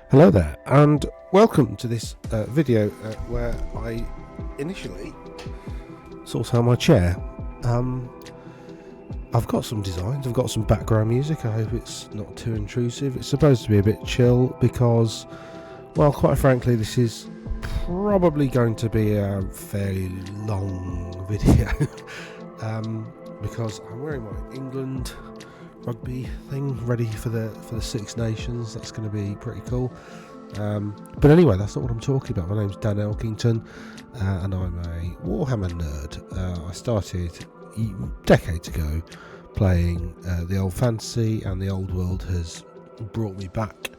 Hello there, and welcome to this video where I initially sort out my chair. I've got some designs, I've got some background music. I hope it's not too intrusive. It's supposed to be a bit chill because, well, quite frankly, this is probably going to be a fairly long video because I'm wearing my England rugby thing ready for the Six Nations. That's going to be pretty cool. But anyway, that's not what I'm talking about. My name's Dan Elkington, and I'm a Warhammer nerd. I started decades ago playing the old fantasy, and the old world has brought me back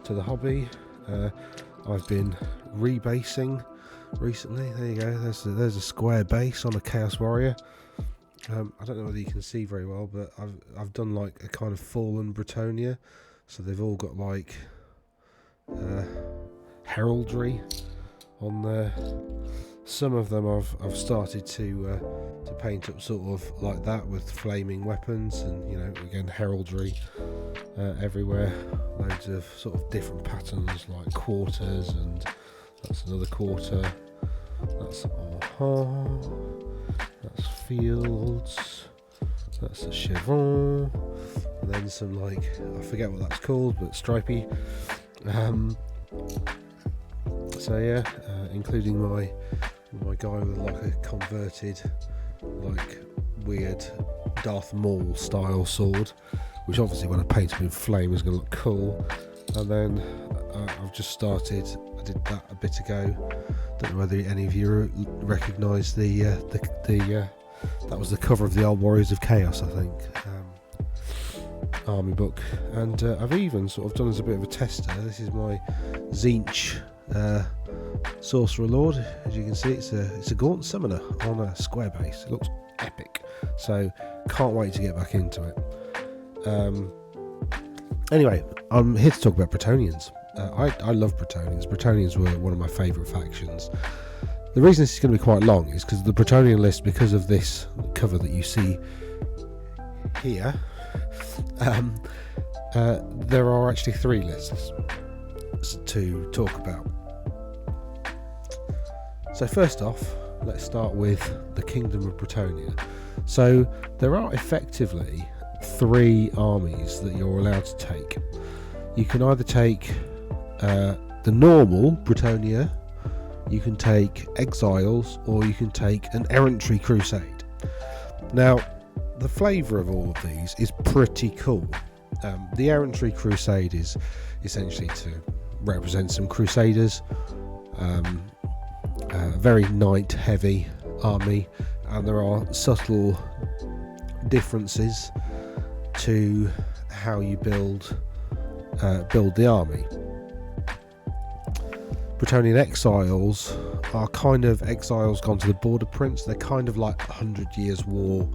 to the hobby. I've been rebasing recently. There you go. There's a square base on a Chaos Warrior. I don't know whether you can see very well, but I've done like a kind of fallen Bretonnian, so they've all got like heraldry on there. Some of them I've started to paint up sort of like that with flaming weapons, and again heraldry everywhere. Loads of sort of different patterns like quarters, and that's another quarter. That's that's fields, that's a chevron, and then some like, I forget what that's called, but stripy. So yeah, including my guy with like a converted, like weird Darth Maul style sword, which obviously when I paint him in flame is going to look cool. And then I've just started. I did that a bit ago. Don't know whether any of you recognise the that was the cover of the Old Warriors of Chaos, I think, army book. And I've even sort of done as a bit of a tester. This is my Tzeentch Sorcerer Lord. As you can see, it's a Gaunt Summoner on a square base. It looks epic. So can't wait to get back into it. Anyway, I'm here to talk about Bretonnians. I love Bretonnians. Bretonnians were one of my favourite factions. The reason this is going to be quite long is because the Bretonnian list, because of this cover that you see here, there are actually 3 lists to talk about. So first off, let's start with the Kingdom of Bretonnia. So there are effectively 3 armies that you're allowed to take. You can either take the normal Bretonnia, you can take Exiles, or you can take an Errantry Crusade. Now, the flavour of all of these is pretty cool. The Errantry Crusade is essentially to represent some Crusaders, a very knight-heavy army, and there are subtle differences to how you build the army. Bretonnian Exiles are kind of exiles gone to the border prince. They're kind of like 100 Years' War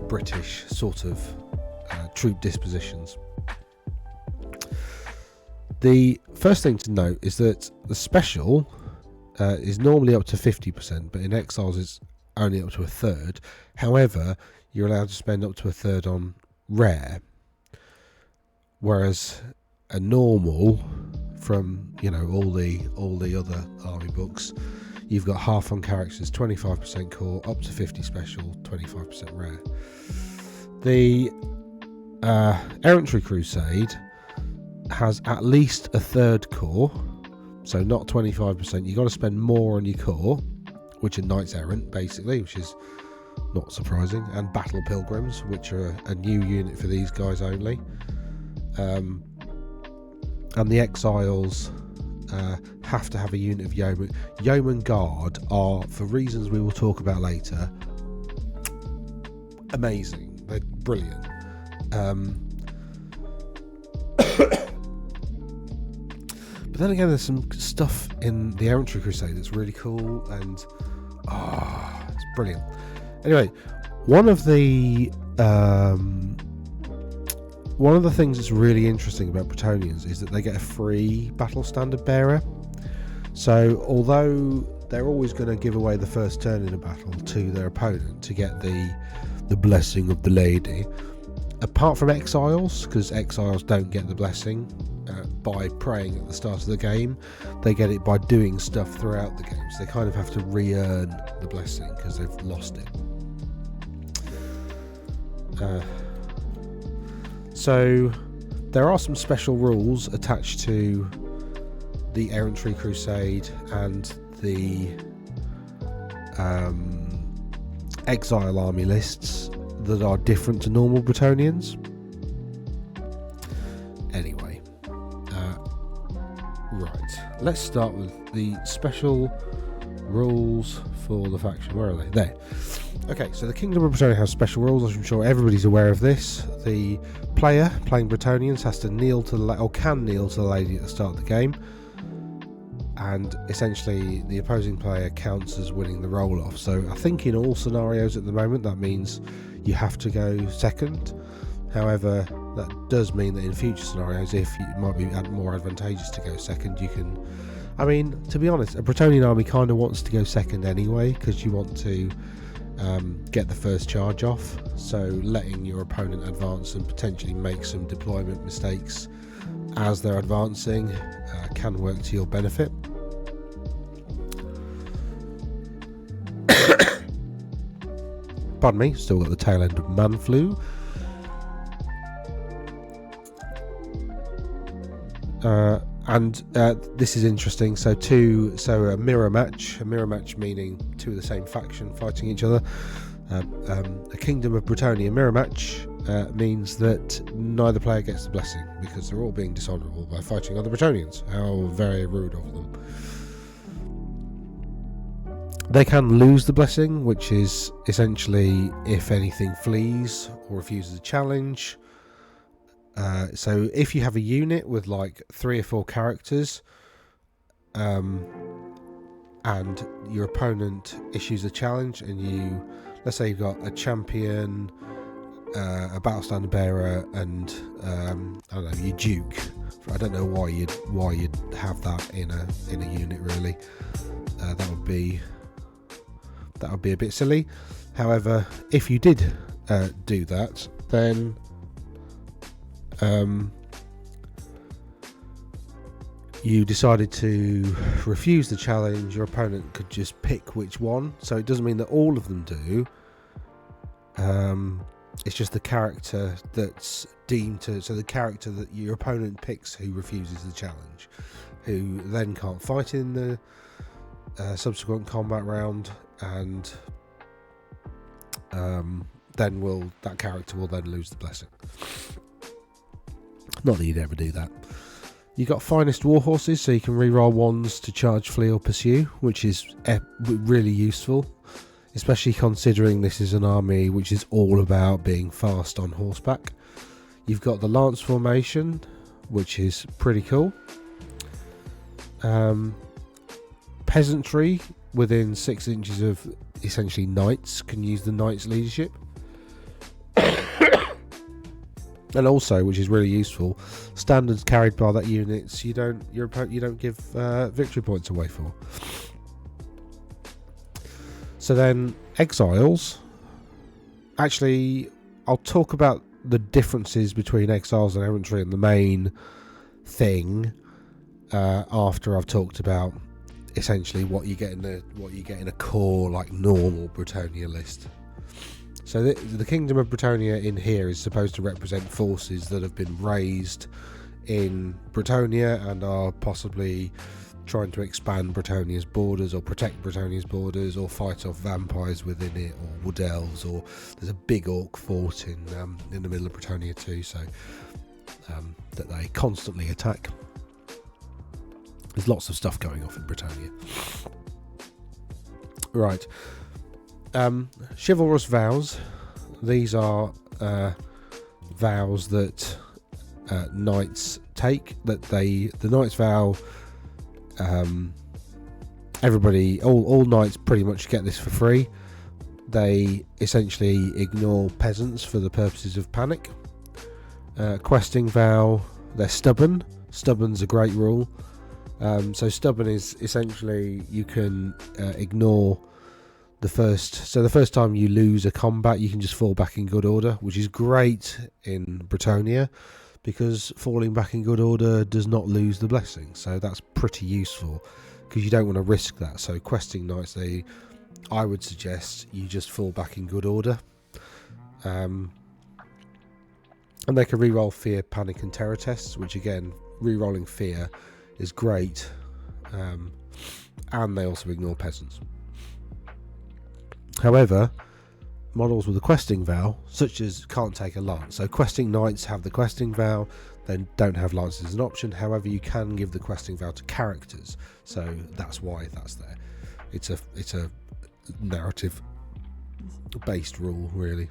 British sort of troop dispositions. The first thing to note is that the special is normally up to 50%, but in Exiles it's only up to a third. However, you're allowed to spend up to a third on rare, whereas a normal, from all the other army books, you've got half on characters, 25% core, up to 50 special, 25% rare. The Errantry Crusade has at least a third core, so not 25%. You've got to spend more on your core, which are Knights Errant basically, which is not surprising, and Battle Pilgrims, which are a new unit for these guys only. And the Exiles have to have a unit of Yeoman. Yeoman Guard are, for reasons we will talk about later, amazing. They're brilliant. But then again, there's some stuff in the Errantry Crusade that's really cool, and it's brilliant. Anyway, one of the things that's really interesting about Bretonnians is that they get a free battle standard bearer. So although they're always going to give away the first turn in a battle to their opponent to get the blessing of the lady, apart from Exiles, because Exiles don't get the blessing, by praying at the start of the game. They get it by doing stuff throughout the game. So they kind of have to re-earn the blessing because they've lost it. So there are some special rules attached to the Errantry Crusade and the exile army lists that are different to normal Bretonnians. Anyway, right, let's start with the special rules for the faction. Where are they? There. Okay, so the Kingdom of Bretonnia has special rules. I'm sure everybody's aware of this. The player playing Bretonnians has to kneel to the or can kneel to the lady at the start of the game, and essentially the opposing player counts as winning the roll-off. So I think in all scenarios at the moment that means you have to go second. However, that does mean that in future scenarios, if it might be more advantageous to go second, you can. I mean, to be honest, a Bretonnian army kind of wants to go second anyway, because you want to get the first charge off. So letting your opponent advance and potentially make some deployment mistakes as they're advancing can work to your benefit. Pardon me, still got the tail end of man flu. And this is interesting. So a mirror match meaning two of the same faction fighting each other. A Kingdom of Bretonnia mirror match means that neither player gets the blessing because they're all being dishonourable by fighting other Bretonnians. How very rude of them. They can lose the blessing, which is essentially if anything flees or refuses a challenge. So if you have a unit with like 3 or 4 characters, and your opponent issues a challenge, and let's say you've got a champion, a battle standard bearer, and I don't know, your duke. I don't know why you'd have that in a unit really. That would be a bit silly. However, if you did do that, then you decided to refuse the challenge, your opponent could just pick which one. So it doesn't mean that all of them do. It's just the character that's deemed to. So the character that your opponent picks who refuses the challenge, who then can't fight in the subsequent combat round, and then that character will then lose the blessing. Not that you'd ever do that. You got finest war horses, so you can reroll ones to charge, flee, or pursue, which is really useful, especially considering this is an army which is all about being fast on horseback. You've got the lance formation, which is pretty cool. Peasantry within 6 inches of essentially knights can use the knights leadership. And also, which is really useful, standards carried by that units you don't give victory points away for. So then exiles. Actually, I'll talk about the differences between exiles and errantry and the main thing after I've talked about essentially what you get in a core like normal Bretonnia list. So the Kingdom of Bretonnia in here is supposed to represent forces that have been raised in Bretonnia and are possibly trying to expand Bretonnia's borders or protect Bretonnia's borders or fight off vampires within it or wood elves, or there's a big orc fort in the middle of Bretonnia too, so that they constantly attack. There's lots of stuff going off in Bretonnia. Right. Chivalrous vows. These are vows that knights take. The knights vow. Everybody, all knights pretty much get this for free. They essentially ignore peasants for the purposes of panic. Questing vow. They're stubborn. Stubborn's a great rule. So stubborn is essentially you can ignore the first time you lose a combat, you can just fall back in good order, which is great in Bretonnia, because falling back in good order does not lose the blessing. So that's pretty useful, because you don't want to risk that. So questing knights, I would suggest you just fall back in good order. And they can reroll fear, panic and terror tests, which again, rerolling fear is great. And they also ignore peasants. However, models with a questing vow, such as can't take a lance. So questing knights have the questing vow, then don't have lances as an option. However, you can give the questing vow to characters, so that's why that's there. It's a narrative based rule, really.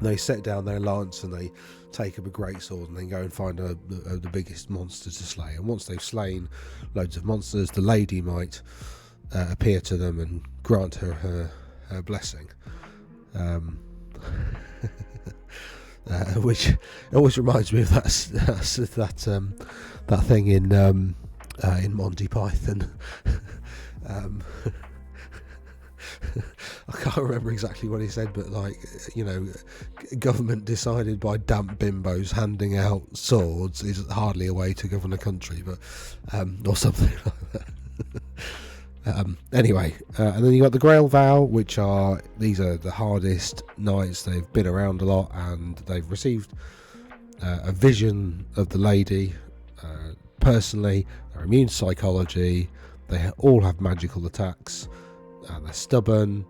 They set down their lance and they take up a greatsword and then go and find the biggest monster to slay. And once they've slain loads of monsters, the lady might appear to them and grant her blessing. Which always reminds me of that thing in Monty Python. I can't remember exactly what he said, but government decided by damp bimbos handing out swords is hardly a way to govern a country, but or something like that. Anyway, and then you got the Grail Vow, these are the hardest knights. They've been around a lot and they've received a vision of the lady personally. They're immune to psychology. They all have magical attacks. They're stubborn.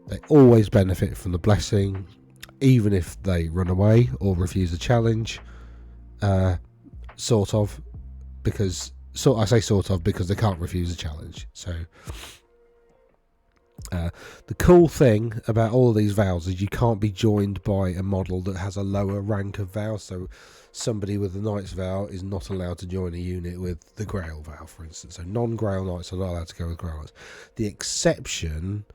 They always benefit from the blessing, even if they run away or refuse a challenge. Sort of, because I say sort of because they can't refuse a challenge. So the cool thing about all of these vows is you can't be joined by a model that has a lower rank of vow. So somebody with the Knight's vow is not allowed to join a unit with the Grail vow, for instance. So non-Grail Knights are not allowed to go with Grail Knights. The exception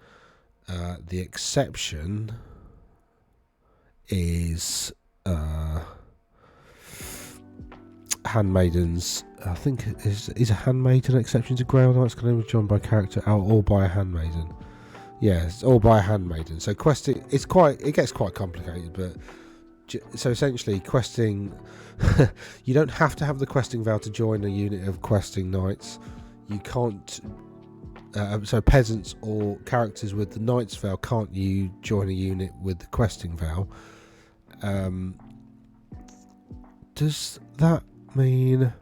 is handmaidens. I think is a handmaiden an exception to Grail Knights? Can only be joined by character or by a handmaiden. Yes, or by a handmaiden. So questing, it gets quite complicated, but so essentially questing, you don't have to have the questing vow to join a unit of questing knights. You can't. So peasants or characters with the knight's vow can't you join a unit with the questing vow. Does that mean?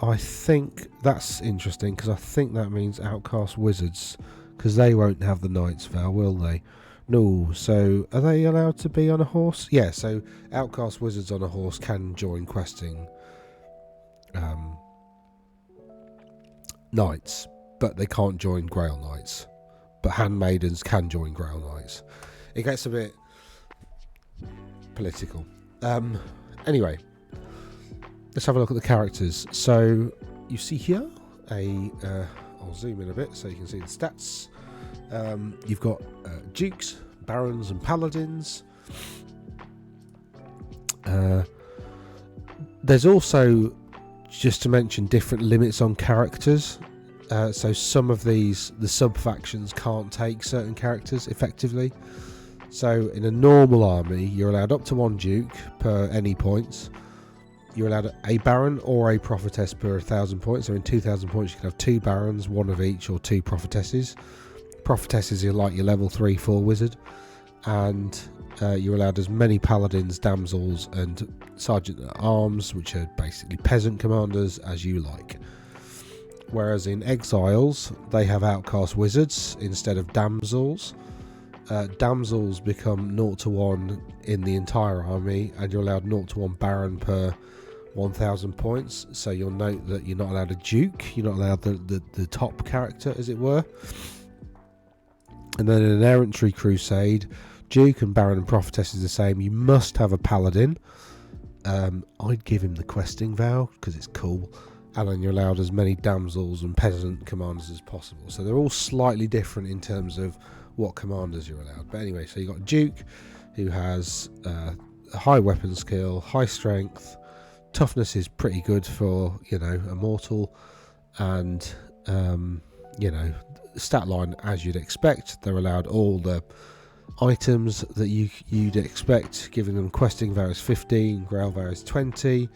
I think that's interesting, because I think that means outcast wizards, because they won't have the knight's vow, will they? No. So are they allowed to be on a horse? Yeah. So outcast wizards on a horse can join questing knights, but they can't join Grail Knights. But handmaidens can join Grail Knights. It gets a bit political. Anyway, let's have a look at the characters. So you see here I'll zoom in a bit so you can see the stats. You've got dukes, barons and paladins. There's also, just to mention, different limits on characters. So some of the sub-factions can't take certain characters effectively. So in a normal army, you're allowed up to one duke per any points. You're allowed a baron or a prophetess per 1,000 points. So in 2,000 points, you can have 2 barons, 1 of each, or 2 prophetesses. Prophetesses are like your level 3-4 wizard. And you're allowed as many paladins, damsels, and sergeant at arms, which are basically peasant commanders, as you like. Whereas in exiles, they have outcast wizards instead of damsels. Damsels become 0-1 in the entire army, and you're allowed 0-1 baron per 1,000 points. So you'll note that you're not allowed a duke, you're not allowed the top character, as it were. And then in an errantry crusade, duke and baron and prophetess is the same. You must have a paladin. I'd give him the questing vow because it's cool. And then you're allowed as many damsels and peasant commanders as possible. So they're all slightly different in terms of what commanders you're allowed. But anyway, so you've got a duke who has a high weapon skill, high strength, toughness is pretty good for, a mortal, and, stat line as you'd expect. They're allowed all the Items that you'd expect, giving them questing values 15, grail values 20.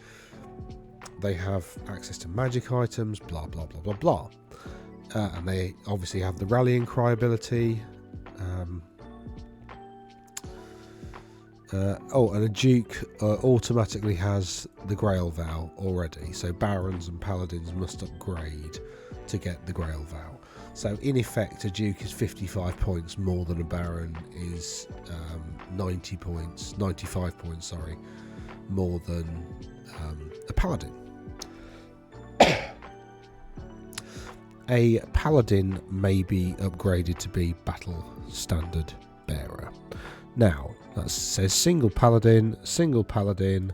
They have access to magic items, blah blah blah blah blah. And they obviously have the rallying cry ability. And a Duke automatically has the Grail Vow already, so Barons and Paladins must upgrade to get the Grail Vow. So in effect, a Duke is 55 points more than a Baron is 95 points, more than a Paladin. A Paladin may be upgraded to be Battle Standard Bearer. Now, that says single Paladin, single Paladin,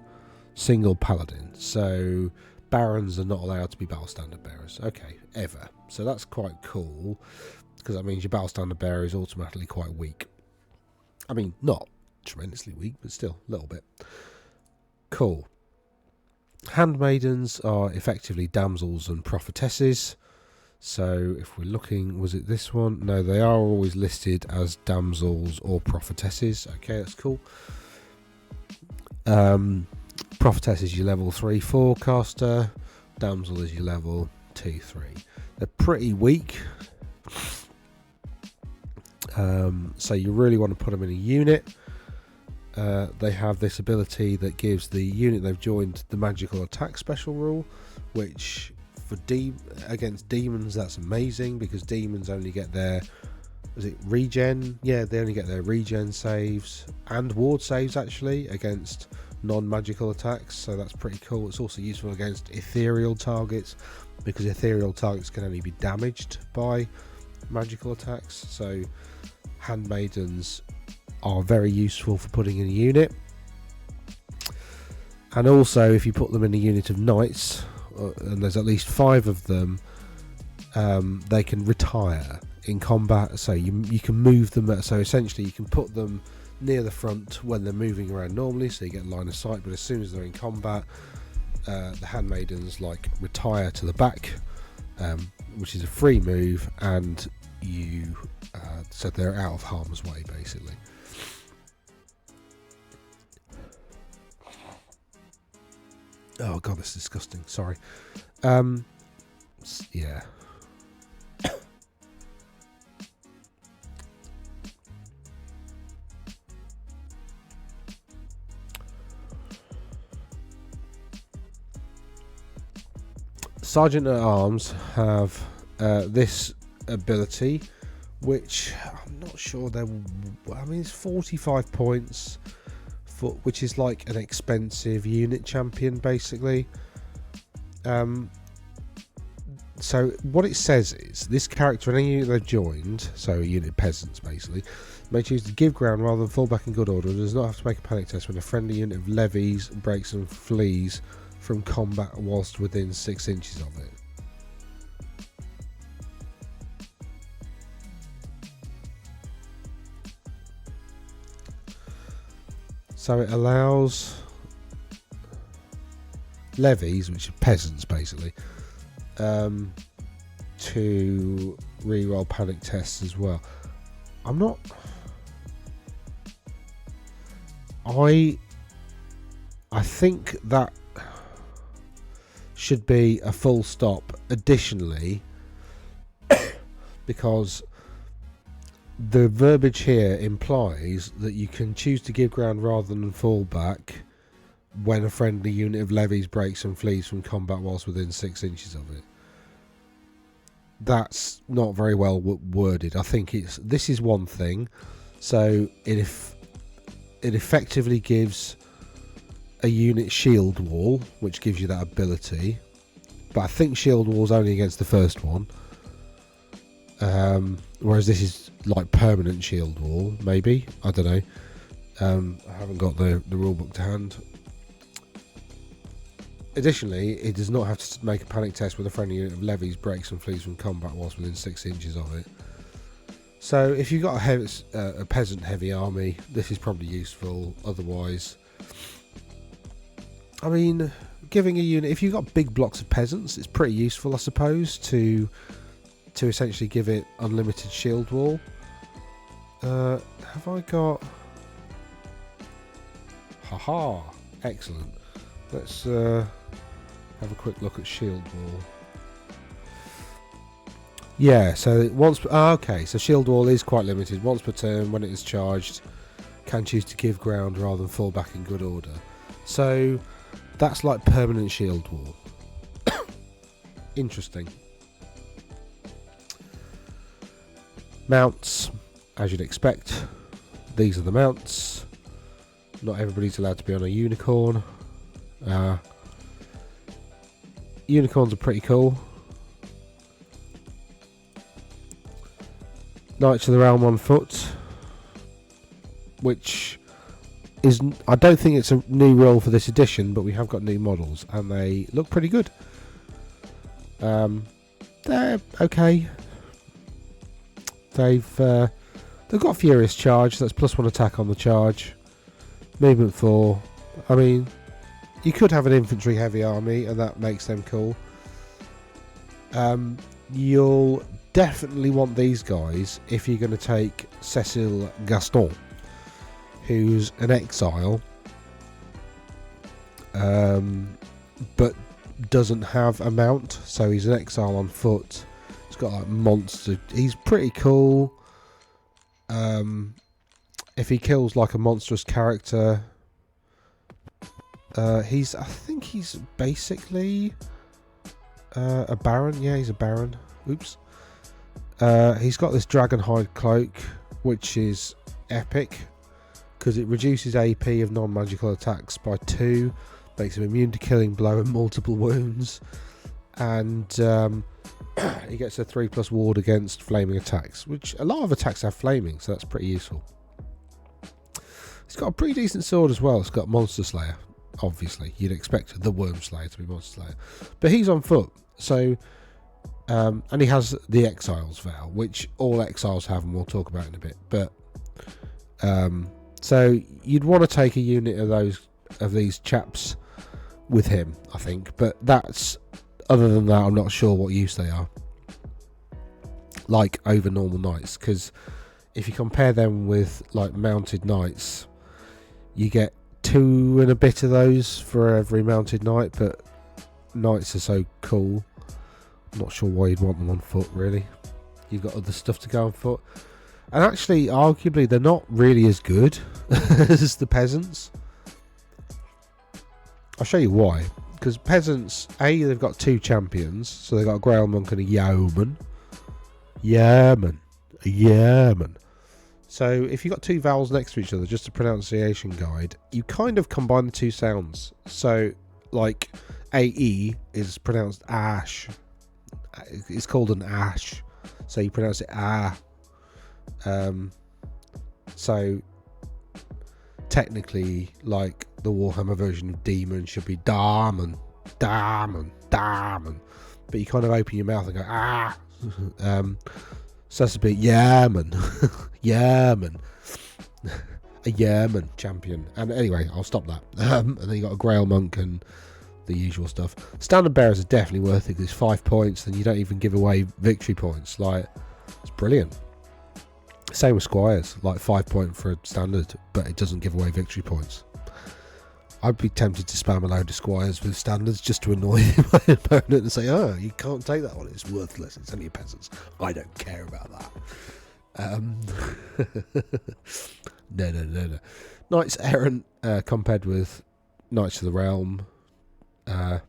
single Paladin. So Barons are not allowed to be Battle Standard Bearers. Okay, ever. So that's quite cool, because that means your Battle Standard Bearer is automatically quite weak. I mean, not tremendously weak, but still a little bit. Cool. Handmaidens are effectively damsels and prophetesses. So if we're looking, was it this one? No, they are always listed as damsels or prophetesses. Okay, that's cool. Prophetess is your level 3/4 caster. Damsel is your level 2/3. They're pretty weak. So you really want to put them in a unit. They have this ability that gives the unit they've joined the magical attack special rule, which for against demons, that's amazing, because demons only get their regen? Yeah, they only get their regen saves and ward saves actually against non-magical attacks, so that's pretty cool. It's also useful against ethereal targets, because ethereal targets can only be damaged by magical attacks. So handmaidens are very useful for putting in a unit. And also, if you put them in a unit of knights, and there's at least 5 of them, they can retire in combat. So you can move them. So essentially, you can put them near the front when they're moving around normally, so you get line of sight. But as soon as they're in combat, the handmaidens retire to the back, which is a free move, and so they're out of harm's way basically. Oh god, this is disgusting. Sorry. Yeah. Sergeant at Arms have this ability, which I'm not sure it's 45 points. Which is like an expensive unit champion basically. So what it says is this character in any unit they've joined, so a unit of peasants basically, may choose to give ground rather than fall back in good order, and does not have to make a panic test when a friendly unit of levies, breaks and flees from combat whilst within 6 inches of it. So it allows levies, which are peasants basically, to reroll panic tests as well. I think that should be a full stop additionally, because the verbiage here implies that you can choose to give ground rather than fall back when a friendly unit of levies, breaks and flees from combat whilst within 6 inches of it. That's not very well worded. I think this is one thing. So it effectively gives a unit shield wall, which gives you that ability. But I think shield wall is only against the first one. Whereas this is like permanent shield wall, maybe. I don't know. I haven't got the rulebook to hand. Additionally, it does not have to make a panic test with a friendly unit of levies, breaks and flees from combat whilst within 6 inches of it. So if you've got a peasant heavy army, this is probably useful. Otherwise, I mean, giving a unit, if you've got big blocks of peasants, it's pretty useful, I suppose, to essentially give it unlimited shield wall. Have I got... Haha, excellent. Let's have a quick look at shield wall. Yeah, so once... okay, so shield wall is quite limited. Once per turn, when it is charged, can choose to give ground rather than fall back in good order. So that's like permanent shield wall. Interesting. Mounts, as you'd expect. These are the mounts. Not everybody's allowed to be on a unicorn. Unicorns are pretty cool. Knights of the Realm on foot, which is, I don't think it's a new rule for this edition, but we have got new models and they look pretty good. They're okay. They've got Furious Charge, that's +1 attack on the charge. Movement 4. I mean, you could have an infantry heavy army and that makes them cool. You'll definitely want these guys if you're going to take Cecil Gaston, who's an exile, but doesn't have a mount, so he's an exile on foot. He's got like monster. He's pretty cool. If he kills like a monstrous character, I think he's basically a baron. Yeah, he's a baron. Oops. He's got this dragonhide cloak, which is epic because it reduces AP of non-magical attacks by 2, makes him immune to killing blow and multiple wounds, and he gets a 3+ ward against flaming attacks, which a lot of attacks have flaming, so that's pretty useful. He's got a pretty decent sword as well. It's got Monster Slayer. Obviously, you'd expect the Worm Slayer to be Monster Slayer, but he's on foot, so. And he has the Exile's Vow, which all exiles have, and we'll talk about in a bit. But so you'd want to take a unit of these chaps with him, I think. But other than that, I'm not sure what use they are. Like over normal knights, because if you compare them with like mounted knights, you get 2 and a bit of those for every mounted knight. But knights are so cool. I'm not sure why you'd want them on foot, really. You've got other stuff to go on foot. And actually, arguably, they're not really as good as the peasants. I'll show you why. Because peasants, they've got 2 champions. So they've got a Grail Monk and a Yeoman. Yeoman. So if you've got 2 vowels next to each other, just a pronunciation guide, you kind of combine the 2 sounds. So, like, AE is pronounced ash. It's called an ash, so you pronounce it ah. So technically, like the Warhammer version of demon should be Daemon, but you kind of open your mouth and go ah. So that's a bit Yeoman, Yeoman, a Yeoman champion. And anyway, I'll stop that. And then you got a Grail Monk and the usual stuff. Standard bearers are definitely worth it because it's 5 points and you don't even give away victory points. Like, it's brilliant. Same with squires, like 5 point for a standard, but it doesn't give away victory points. I'd be tempted to spam a load of squires with standards just to annoy my opponent and say, oh, you can't take that one, it's worthless, it's only a peasants. I don't care about that. No. Knights Errant compared with Knights of the Realm. I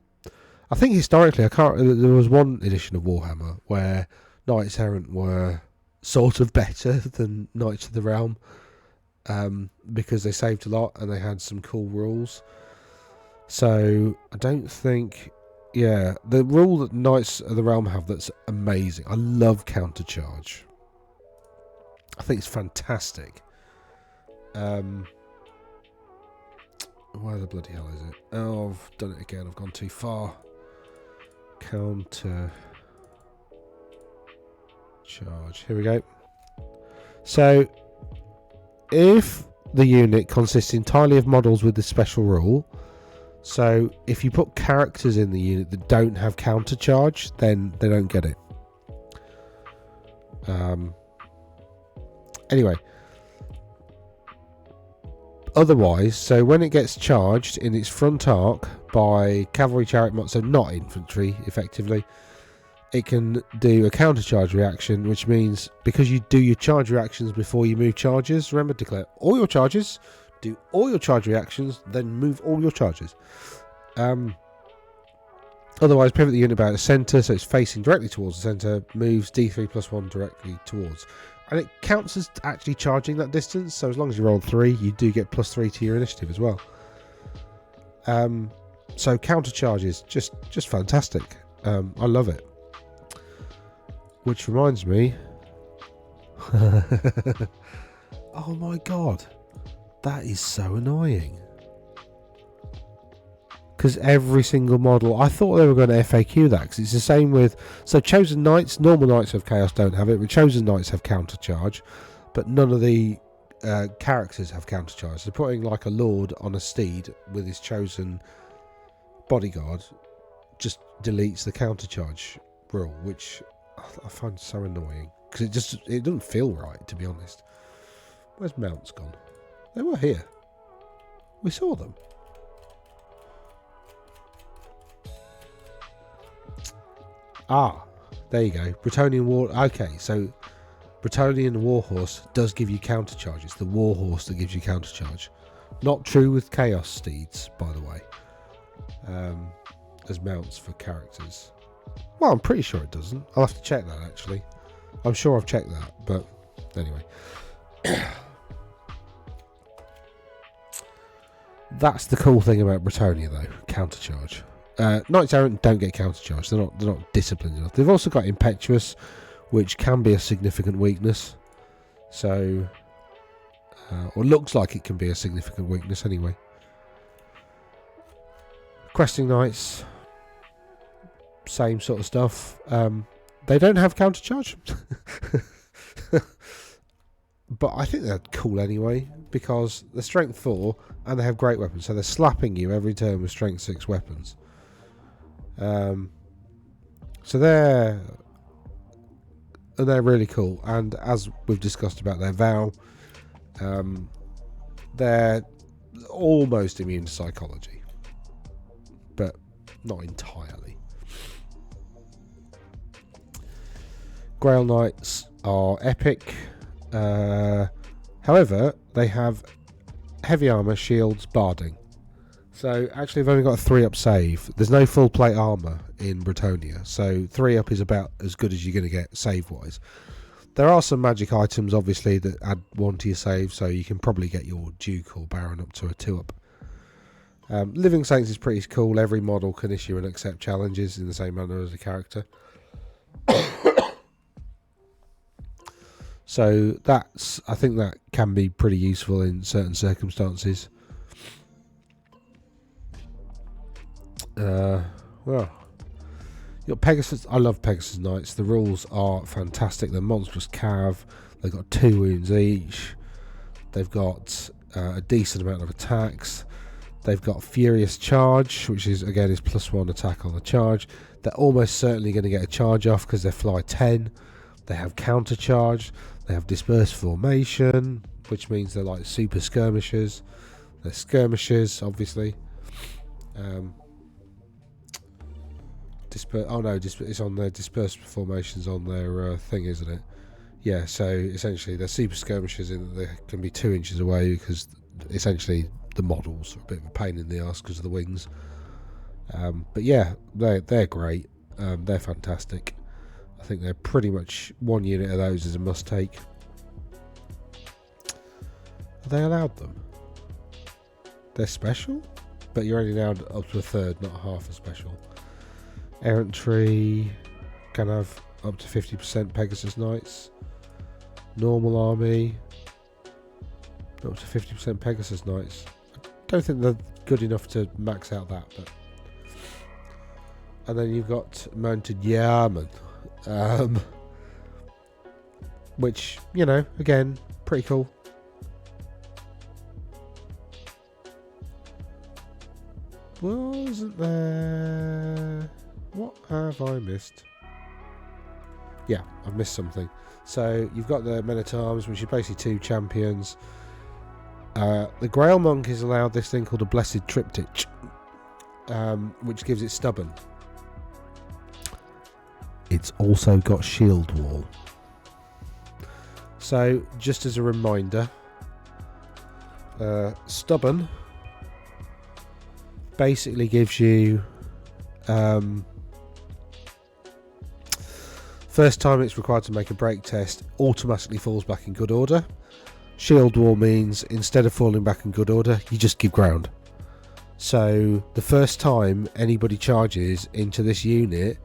think historically, there was one edition of Warhammer where Knights Errant were sort of better than Knights of the Realm, because they saved a lot and they had some cool rules. So I don't think, the rule that Knights of the Realm have that's amazing. I love counter charge. I think it's fantastic. Where the bloody hell is it? Oh, I've done it again. I've gone too far. Counter charge. Here we go. So, if the unit consists entirely of models with this special rule, so if you put characters in the unit that don't have counter charge, then they don't get it. Anyway, Otherwise, so when it gets charged in its front arc by cavalry chariot mod, so not infantry, effectively, it can do a counter charge reaction, which means because you do your charge reactions before you move charges, remember, declare all your charges, do all your charge reactions, then move all your charges. Otherwise, pivot the unit about the centre, so it's facing directly towards the centre, moves D3+1 directly towards. And it counts as actually charging that distance, so as long as you roll 3, you do get +3 to your initiative as well. So counter charges, just fantastic. I love it. Which reminds me... oh my god, that is so annoying. Because every single model, I thought they were going to FAQ that, because it's the same with, so Chosen Knights, normal Knights of Chaos don't have it, but Chosen Knights have counter charge, but none of the characters have counter charge. So putting like a Lord on a steed with his chosen bodyguard just deletes the counter charge rule, which I find so annoying, because it doesn't feel right, to be honest. Where's mounts gone? They were here. We saw them. Ah, there you go. Bretonnian War... Okay, so Bretonnian Warhorse does give you counter charge. It's the Warhorse that gives you counter charge. Not true with Chaos Steeds, by the way. As mounts for characters. Well, I'm pretty sure it doesn't. I'll have to check that, actually. I'm sure I've checked that, but anyway. That's the cool thing about Bretonnia, though. Counter charge. Knights Errant don't get counter charge. They're not disciplined enough. They've also got Impetuous, which can be a significant weakness. So, or looks like it can be a significant weakness anyway. Questing Knights, same sort of stuff. They don't have counter charge, but I think they're cool anyway, because they're strength 4 and they have great weapons, so they're slapping you every turn with strength 6 weapons. So they're really cool, and as we've discussed about their Vow, they're almost immune to psychology, but not entirely. Grail Knights are epic, however they have heavy armour, shields, barding. So actually they've only got a 3-up save. There's no full plate armour in Bretonnia, so 3-up is about as good as you're going to get save wise. There are some magic items obviously that add 1 to your save, so you can probably get your Duke or Baron up to a 2-up. Living Saints is pretty cool. Every model can issue and accept challenges in the same manner as a character. So I think that can be pretty useful in certain circumstances. Well, you got Pegasus. I love Pegasus Knights. The rules are fantastic. They're monstrous cav. They've got 2 wounds each. They've got a decent amount of attacks. They've got Furious Charge, which is again is +1 attack on the charge. They're almost certainly going to get a charge off because they fly 10. They have counter charge. They have dispersed formation, which means they're like super skirmishers. They're skirmishers, obviously. It's on their dispersed formations on their thing, isn't it? Yeah, so essentially they're super skirmishers in that they can be 2 inches away, because essentially the models are a bit of a pain in the arse because of the wings. But yeah, they're great. They're fantastic. I think they're pretty much 1 unit of those is a must take. Are they allowed them? They're special? But you're only allowed up to a third, not half a special. Errantry can have up to 50% Pegasus Knights. Normal army, up to 50% Pegasus Knights. I don't think they're good enough to max out that, but. And then you've got Mounted Yeoman, which, you know, again, pretty cool. Wasn't there... What have I missed? Yeah, I've missed something. So you've got the Men-at-Arms, which is basically 2 champions. The Grail Monk is allowed this thing called a Blessed Triptych, which gives it stubborn. It's also got Shield Wall. So, just as a reminder, stubborn basically gives you first time it's required to make a break test, automatically falls back in good order. Shield Wall means instead of falling back in good order, you just give ground. So the first time anybody charges into this unit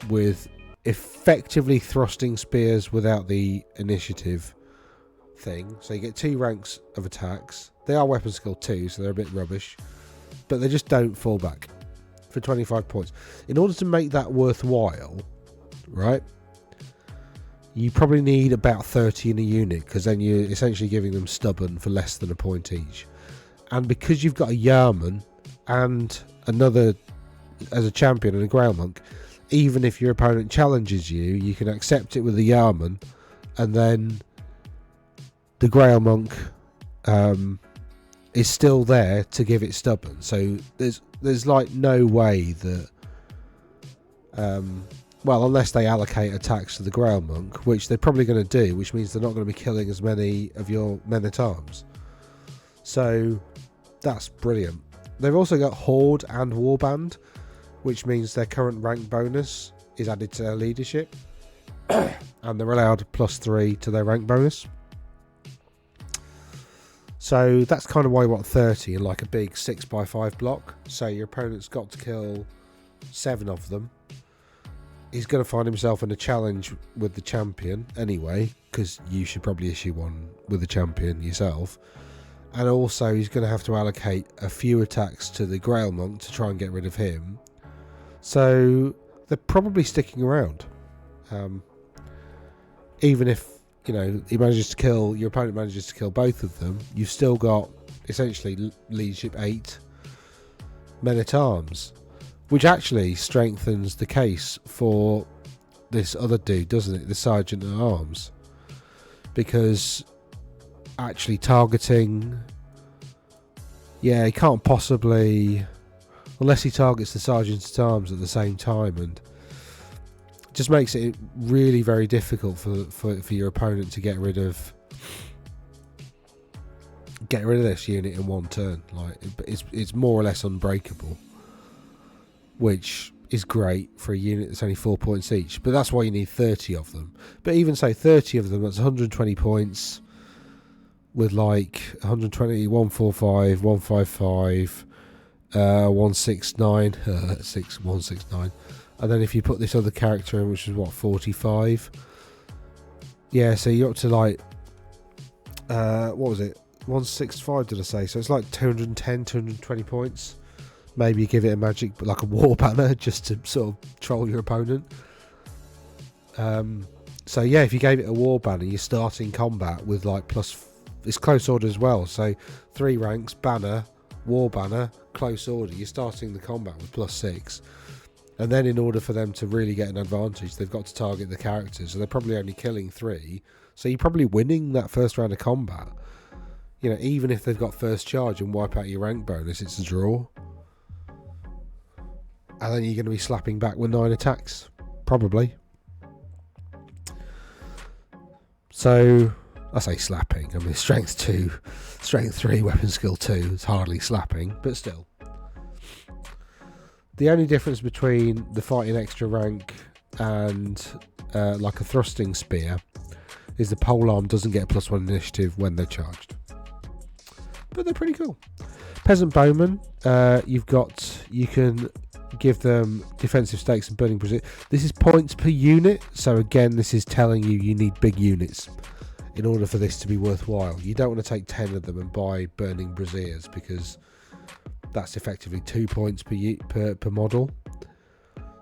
with effectively thrusting spears without the initiative thing, so you get 2 ranks of attacks. They are weapon skill 2, so they're a bit rubbish, but they just don't fall back for 25 points. In order to make that worthwhile, right, you probably need about 30 in a unit, because then you're essentially giving them stubborn for less than a point each. And because you've got a Yarman and another as a champion and a Grail Monk, even if your opponent challenges you, you can accept it with the Yarman, and then the Grail Monk is still there to give it stubborn. So there's like no way that well, unless they allocate attacks to the Grail Monk, which they're probably going to do, which means they're not going to be killing as many of your men-at-arms. So that's brilliant. They've also got Horde and Warband, which means their current rank bonus is added to their leadership, and they're allowed +3 to their rank bonus. So that's kind of why you want 30 in like a big 6x5 block. So your opponent's got to kill 7 of them. He's going to find himself in a challenge with the champion anyway, because you should probably issue one with the champion yourself. And also he's going to have to allocate a few attacks to the Grail Monk to try and get rid of him. So they're probably sticking around. Even if, you know, he manages to kill, your opponent manages to kill both of them, you've still got essentially leadership 8 men-at-arms, which actually strengthens the case for this other dude, doesn't it? The Sergeant at Arms. Because actually targeting, yeah, he can't possibly, unless he targets the Sergeant at Arms at the same time, and just makes it really very difficult for your opponent to get rid of this unit in one turn. Like it's more or less unbreakable, which is great for a unit that's only 4 points each. But that's why you need 30 of them. But even say 30 of them, that's 120 points with like 120, 145, 155, 169, 169. And then if you put this other character in, which is what, 45? Yeah, so you're up to like, what was it? 165 did I say? So it's like 210, 220 points. Maybe you give it a magic, but like a war banner, just to sort of troll your opponent. So yeah, if you gave it a war banner, you're starting combat with like it's close order as well. So 3 ranks, banner, war banner, close order. You're starting the combat with +6. And then in order for them to really get an advantage, they've got to target the characters. So they're probably only killing 3. So you're probably winning that first round of combat. You know, even if they've got first charge and wipe out your rank bonus, it's a draw. And then you're going to be slapping back with 9 attacks. Probably. So, I say slapping. I mean, strength 2, strength 3, weapon skill 2. It's hardly slapping, but still. The only difference between the fighting extra rank and like a thrusting spear is the polearm doesn't get a +1 initiative when they're charged. But they're pretty cool. Peasant Bowman, you can give them defensive stakes and burning brazier. This is points per unit, so again this is telling you need big units in order for this to be worthwhile. You don't want to take 10 of them and buy burning braziers, because that's effectively 2 points per model.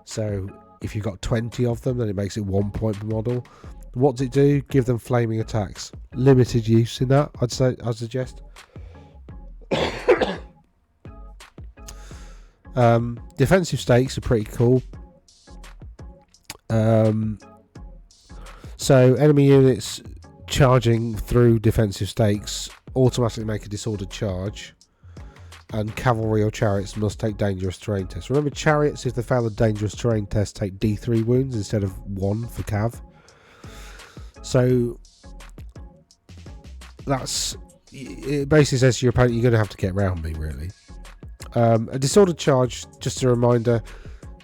So if you've got 20 of them, then it makes it 1 point per model. What does it do? Give them flaming attacks. Limited use in that, I'd suggest. Defensive stakes are pretty cool. So enemy units charging through defensive stakes automatically make a disordered charge, and cavalry or chariots must take dangerous terrain tests. Remember, chariots, if they fail a dangerous terrain test, take D3 wounds instead of 1 for cav. So it basically says to your opponent, you're going to have to get round me, really. A disordered charge, just a reminder,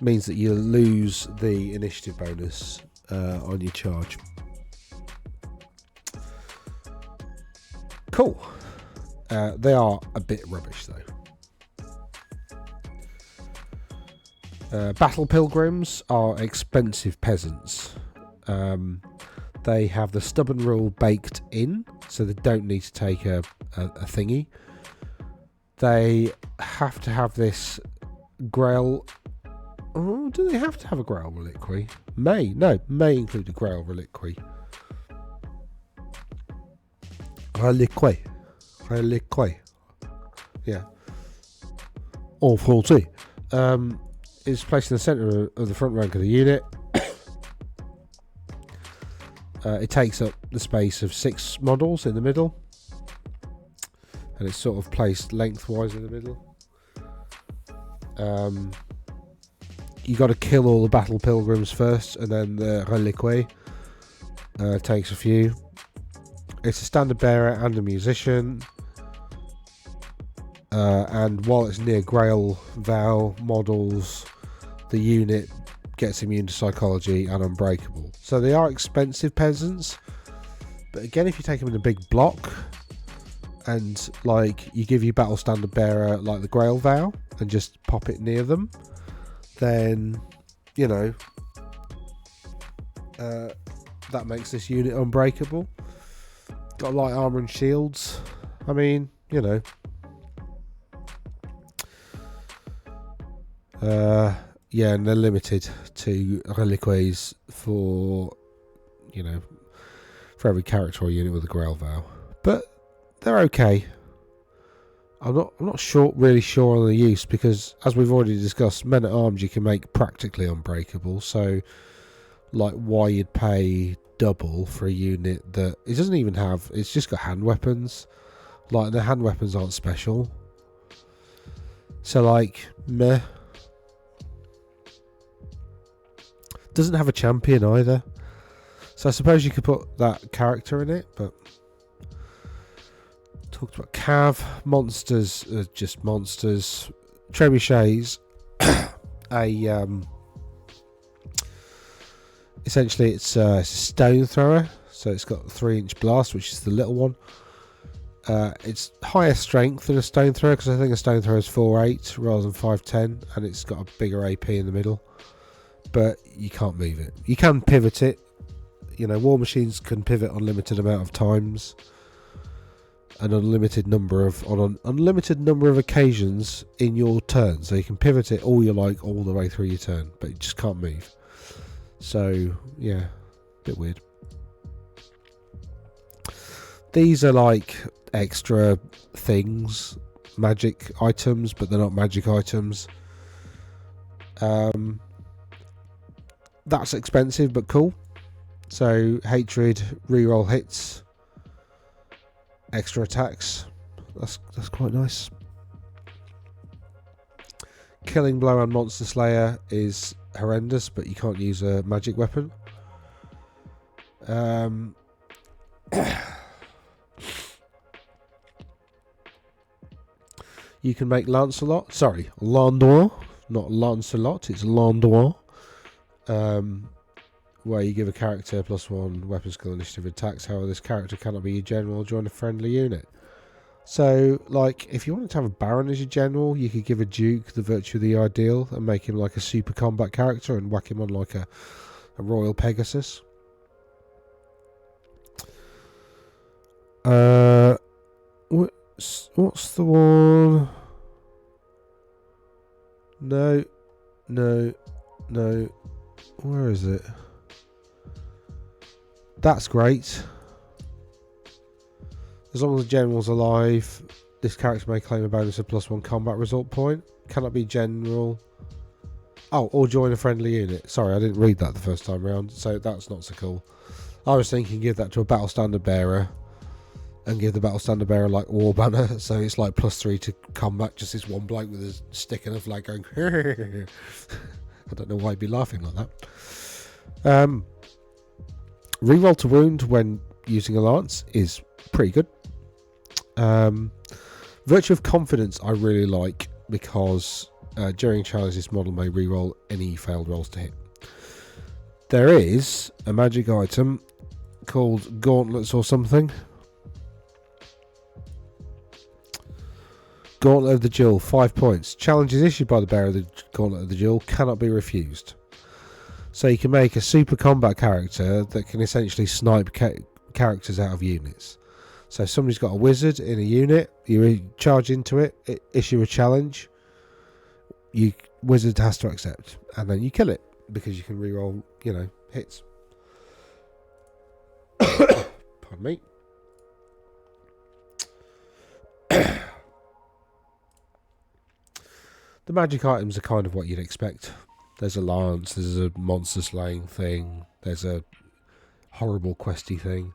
means that you lose the initiative bonus on your charge. Cool. They are a bit rubbish, though. Battle pilgrims are expensive peasants. They have the stubborn rule baked in, so they don't need to take a thingy. They have to have this Grail. Oh, do they have to have a Grail reliquary? May include a Grail reliquary. Reliquary. Yeah. All 40. Is placed in the centre of the front rank of the unit. It takes up the space of 6 models in the middle, and it's sort of placed lengthwise in the middle. You got to kill all the battle pilgrims first, and then the reliquary takes a few. It's a standard bearer and a musician, and while it's near Grail Vow models, the unit gets immune to psychology and unbreakable. So they are expensive peasants, but again, if you take them in a big block and like you give your battle standard bearer like the Grail Vow and just pop it near them, then you know that makes this unit unbreakable. Got light armor and shields. I mean, you know, yeah, and they're limited to reliquaries for, you know, for every character or unit with a Grail Vow. But they're okay. I'm not really sure on the use, because as we've already discussed, men at arms you can make practically unbreakable. So, like, why you'd pay double for a unit that it doesn't even have? It's just got hand weapons. Like, the hand weapons aren't special. So, like, meh. Doesn't have a champion either. So I suppose you could put that character in it, but talked about cav monsters, just monsters. Trebuchets, essentially it's a stone thrower, so it's got a 3-inch blast, which is the little one. It's higher strength than a stone thrower, because I think a stone thrower is 4'8" rather than 5'10", and it's got a bigger AP in the middle. But you can't move it. You can pivot it. You know, war machines can pivot unlimited amount of times, on an unlimited number of occasions in your turn. So you can pivot it all you like all the way through your turn, but you just can't move. So yeah, a bit weird. These are like extra things, magic items, but they're not magic items. That's expensive but cool. So hatred, reroll hits, extra attacks. That's quite nice. Killing blow on Monster Slayer is horrendous, but you can't use a magic weapon. You can make Landor, not Lancelot, it's Landor. Where you give a character +1 weapon skill initiative attacks. However, this character cannot be your general or join a friendly unit. So, like, if you wanted to have a Baron as your general, you could give a Duke the Virtue of the Ideal and make him like a super combat character and whack him on like a Royal Pegasus. What's the one? No. Where is it? That's great. As long as the general's alive, this character may claim a bonus of +1 combat result point. Cannot be general. Oh, or join a friendly unit. Sorry, I didn't read that the first time round, so that's not so cool. I was thinking give that to a battle standard bearer and give the battle standard bearer like war banner, so it's like +3 to combat, just this one bloke with a stick and a flag going I don't know why he'd be laughing like that. Reroll to wound when using a lance is pretty good. Virtue of confidence I really like, because during challenge this model may reroll any failed rolls to hit. There is a magic item called gauntlets or something. Gauntlet of the Duel, 5 points. Challenges issued by the bearer of the Gauntlet of the Duel cannot be refused. So you can make a super combat character that can essentially snipe characters out of units. So if somebody's got a wizard in a unit, you charge into it, issue a challenge, wizard has to accept, and then you kill it, because you can reroll, hits. Pardon me. The magic items are kind of what you'd expect. There's a lance, there's a monster slaying thing, there's a horrible questy thing.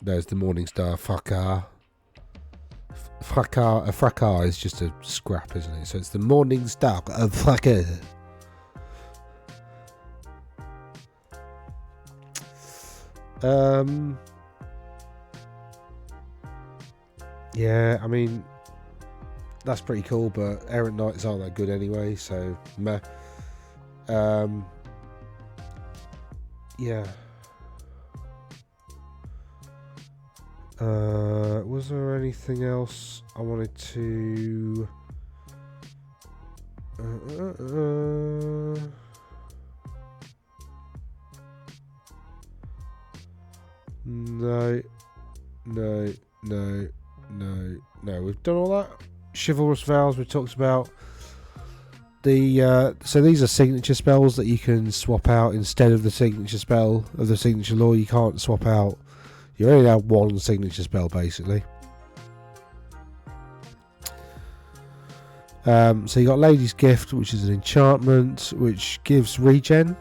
There's the Morningstar fracas. A fracas is just a scrap, isn't it? So it's the Morningstar of fracas. Yeah, I mean, that's pretty cool, but errant knights aren't that good anyway, so meh. Yeah. Was there anything else I wanted to... No. We've done all that. Chivalrous Vows we talked about. So these are signature spells that you can swap out instead of the signature spell of the signature law. You can't swap out. You only have one signature spell basically. So you got Lady's Gift, which is an enchantment which gives regen,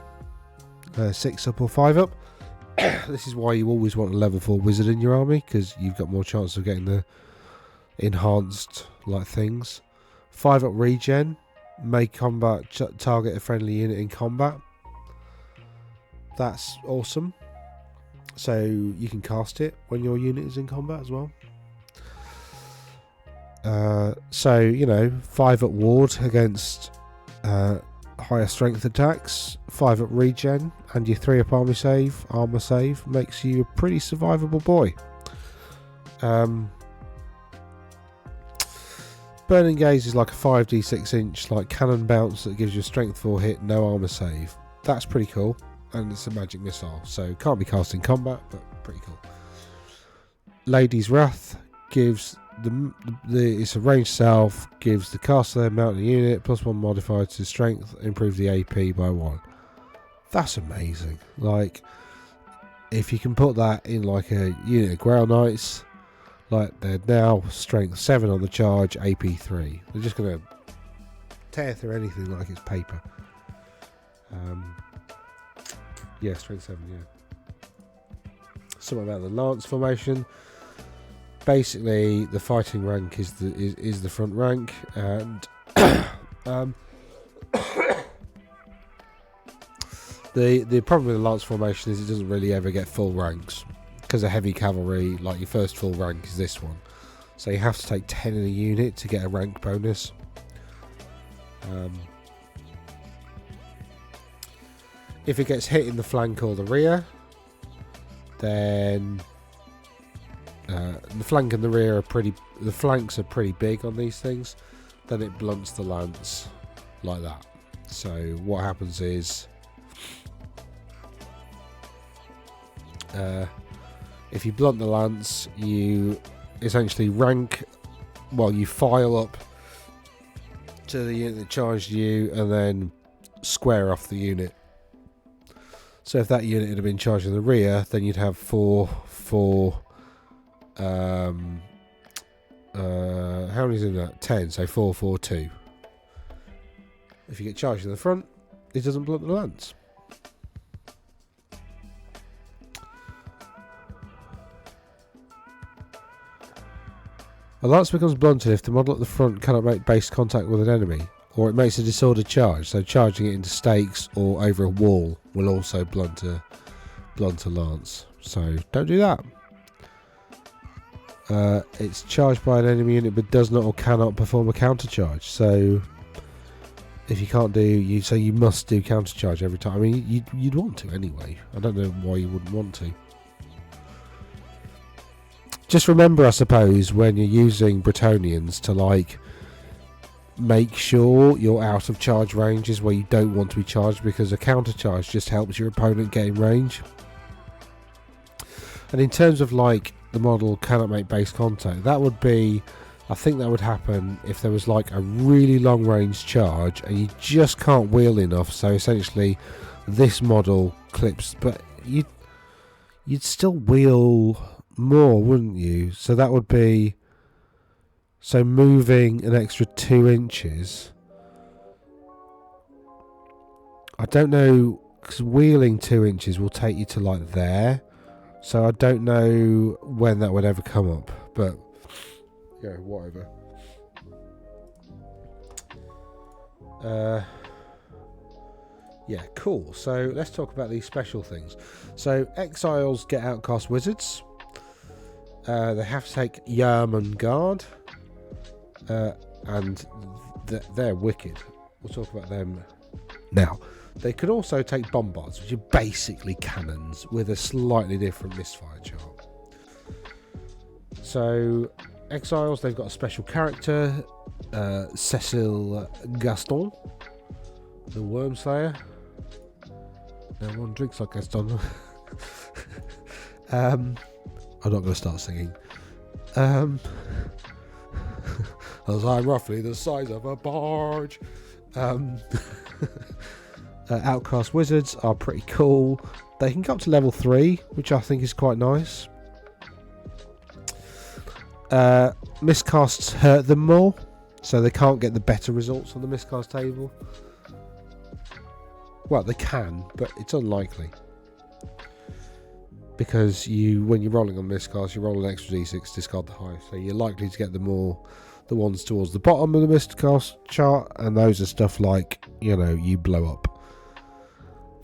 6 up or 5 up. This is why you always want a level 4 wizard in your army, because you've got more chance of getting the enhanced like things. 5 up regen, make combat target a friendly unit in combat. That's awesome. So you can cast it when your unit is in combat as well. So 5 up ward against higher strength attacks, 5 up regen, and your 3 up armor save makes you a pretty survivable boy. Burning Gaze is like a 5d6 inch like cannon bounce that gives you a strength 4 hit, no armor save. That's pretty cool, and it's a magic missile, so can't be cast in combat, but pretty cool. Lady's Wrath gives it's a ranged self, gives the caster mounted unit +1 modifier to strength, improve the AP by 1. That's amazing. Like, if you can put that in like a unit of Grail Knights, like they're now strength 7 on the charge, AP 3. They're just gonna tear through anything like it's paper. Yeah, strength 7. Yeah. Something about the lance formation. Basically, the fighting rank is the front rank, and the problem with the lance formation is it doesn't really ever get full ranks, because a heavy cavalry, like your first full rank is this one, so you have to take 10 in a unit to get a rank bonus. If it gets hit in the flank or the rear, then the flank and the rear are the flanks are pretty big on these things, then it blunts the lance like that. So what happens is, if you blunt the lance, you essentially you file up to the unit that charged you and then square off the unit. So if that unit had been charged in the rear, then you'd have 4 how many is in that? 10, so 4, 4, 2. If you get charged in the front, it doesn't blunt the lance. A lance becomes blunted if the model at the front cannot make base contact with an enemy, or it makes a disordered charge, so charging it into stakes or over a wall will also blunt a lance. So don't do that. It's charged by an enemy unit but does not or cannot perform a counter charge. So if you can't do, you must do counter charge every time. I mean, you'd want to anyway. I don't know why you wouldn't want to. Just remember, I suppose, when you're using Bretonnians to like make sure you're out of charge ranges where you don't want to be charged, because a counter charge just helps your opponent get in range. And in terms of like the model cannot make base contact, that would be, I think that would happen if there was like a really long range charge and you just can't wheel enough, so essentially this model clips, but you'd still wheel more, wouldn't you? So that would be, so moving an extra 2 inches, I don't know, because wheeling 2 inches will take you to like there. So I don't know when that would ever come up, but yeah, whatever. Yeah, cool. So let's talk about these special things. So exiles get outcast wizards. They have to take Yeoman Guard, and they're wicked. We'll talk about them now. They can also take bombards, which are basically cannons with a slightly different misfire chart. So, exiles, they've got a special character, Cecil Gaston, the Wormslayer. No one drinks like Gaston. I'm not going to start singing. As I'm roughly the size of a barge. Outcast wizards are pretty cool. They can go up to level 3, which I think is quite nice. Miscasts hurt them more, so they can't get the better results on the miscast table. Well, they can, but it's unlikely. Because when you're rolling on miscast, you roll an extra d6, discard the high, so you're likely to get the ones towards the bottom of the miscast chart, and those are stuff like, you blow up.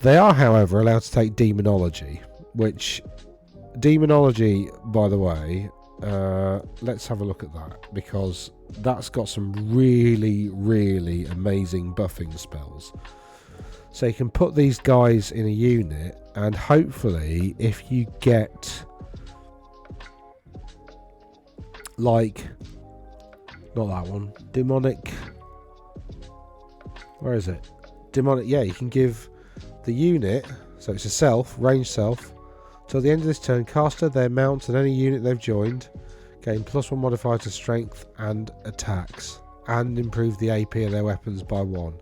They are, however, allowed to take demonology, which demonology, by the way, let's have a look at that, because that's got some really, really amazing buffing spells. So you can put these guys in a unit, and hopefully if you get like, not that one, demonic, where is it? Demonic, yeah, you can give the unit, so it's a self, ranged self, till the end of this turn, caster, their mount, and any unit they've joined gain +1 modifier to strength and attacks, and improve the AP of their weapons by 1.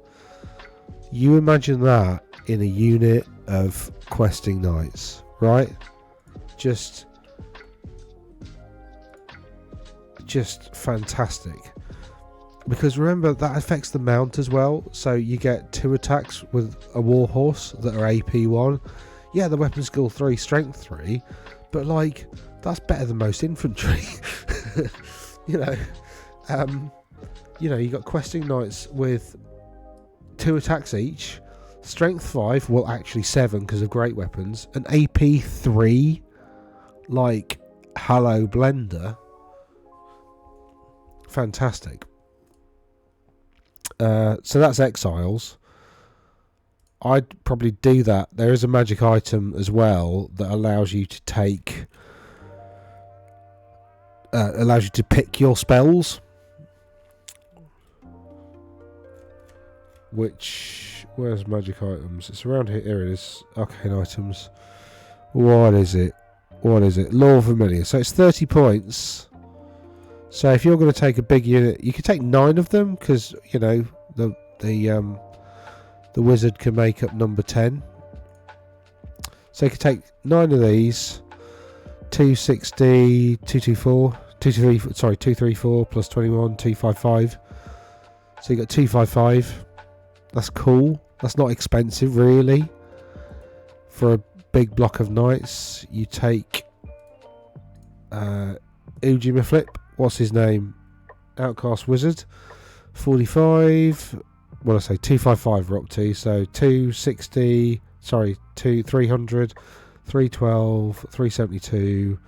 You imagine that in a unit of questing knights, right? Just fantastic. Because remember, that affects the mount as well, so you get 2 attacks with a warhorse that are AP 1. Yeah, the weapon skill 3, strength 3, but like, that's better than most infantry. you got questing knights with 2 attacks each, strength 5, well actually 7 because of great weapons, and AP 3, like, hello blender. Fantastic. So that's exiles. I'd probably do that. There is a magic item as well that allows you to take, allows you to pick your spells. Where's magic items? It's around here. Here it is. Arcane items. What is it? Law Familiar. So it's 30 points. So if you're going to take a big unit, you could take 9 of them, because the wizard can make up number 10. So you could take 9 of these. 260, 234 plus 21, 255. So you got 255. That's cool. That's not expensive, really. For a big block of knights, you take Ujima Flip, what's his name? Outcast Wizard. 45. Well, I say 255 we're up to. So 260. Sorry, 300, 312, 372,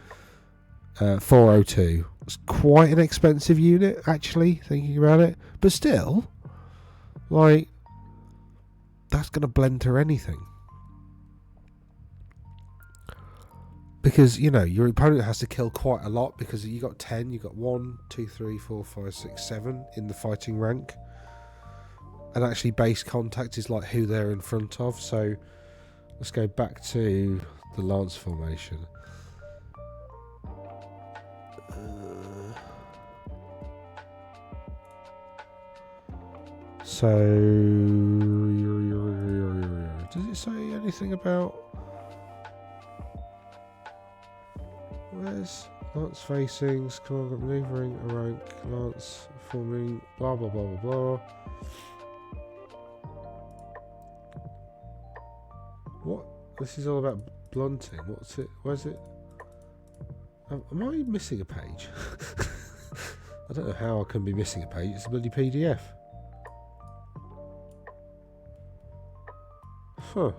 402. It's quite an expensive unit, actually, thinking about it. But still, like, that's going to blend to anything. Because, you know, your opponent has to kill quite a lot because you got 10, you got 1, 2, 3, 4, 5, 6, 7 in the fighting rank. And actually base contact is like who they're in front of. So let's go back to the lance formation. So does it say anything about where's lance facings, command maneuvering, a rank, lance forming, blah blah blah blah blah. What? This is all about blunting. What's it? Where's it? Am I missing a page? I don't know how I can be missing a page. It's a bloody PDF. Huh.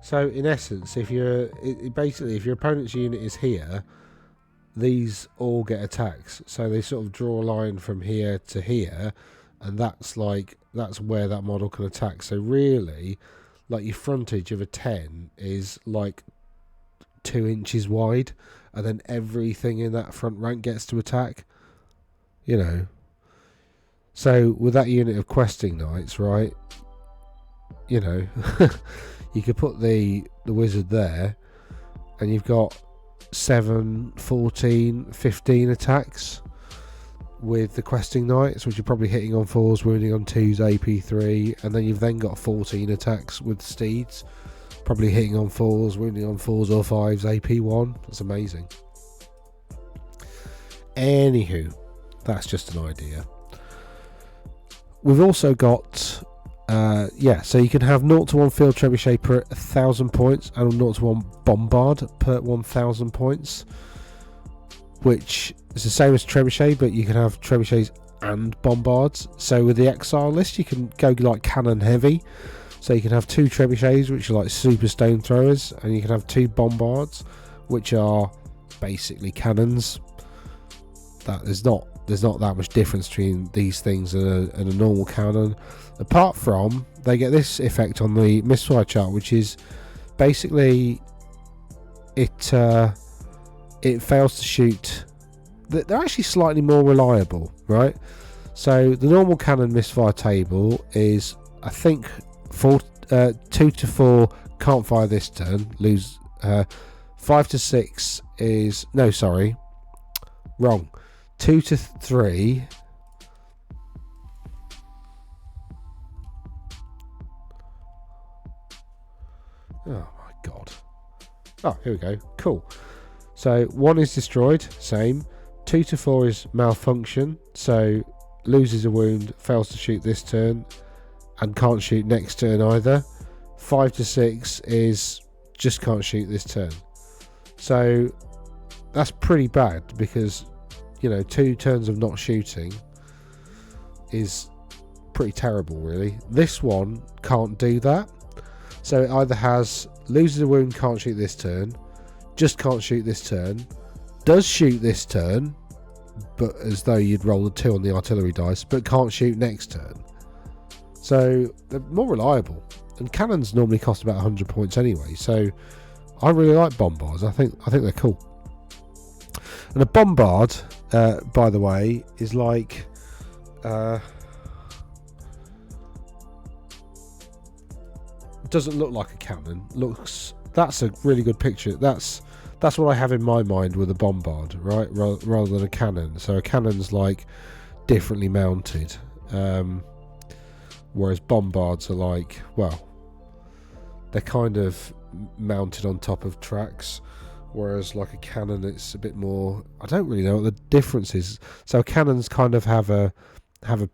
So in essence, if basically if your opponent's unit is here, these all get attacks. So they sort of draw a line from here to here, and that's where that model can attack. So really, like your frontage of a 10 is like 2 inches wide, and then everything in that front rank gets to attack. You know. So with that unit of questing knights, right? You know, you could put the wizard there, and you've got 7, 14, 15 attacks with the questing knights, which are probably hitting on 4s, wounding on 2s, AP3, and then you've then got 14 attacks with steeds, probably hitting on 4s, wounding on 4s or 5s, AP1. That's amazing. Anywho, that's just an idea. We've also got so you can have 0 to 1 field trebuchet per 1,000 points and 0 to 1 bombard per 1,000 points, which is the same as trebuchet, but you can have trebuchets and bombards. So with the exile list, you can go like cannon heavy. So you can have 2 trebuchets, which are like super stone throwers, and you can have 2 bombards, which are basically cannons. That there's not that much difference between these things and a normal cannon, apart from they get this effect on the misfire chart, which is basically it fails to shoot. They're actually slightly more reliable, right? So the normal cannon misfire table is, I think, 2 to 4 can't fire this turn, lose. 5 to 6 is wrong. 2 to 3. Oh my god. Oh, here we go. Cool. So 1 is destroyed, same. 2 to 4 is malfunction, so loses a wound, fails to shoot this turn, and can't shoot next turn either. 5 to 6 is just can't shoot this turn. So that's pretty bad because, you know, 2 turns of not shooting is pretty terrible, really. This one can't do that. So it either has loses a wound, can't shoot this turn, just can't shoot this turn, does shoot this turn, but as though you'd roll a 2 on the artillery dice, but can't shoot next turn. So they're more reliable. And cannons normally cost about 100 points anyway. So I really like bombards. I think they're cool. And a bombard, by the way, is like doesn't look like a cannon. That's a really good picture. That's what I have in my mind with a bombard, right? Rather than a cannon. So a cannon's like differently mounted, whereas bombards are like, well, they're kind of mounted on top of tracks. Whereas like a cannon, it's a bit more, I don't really know what the difference is. So cannons kind of have a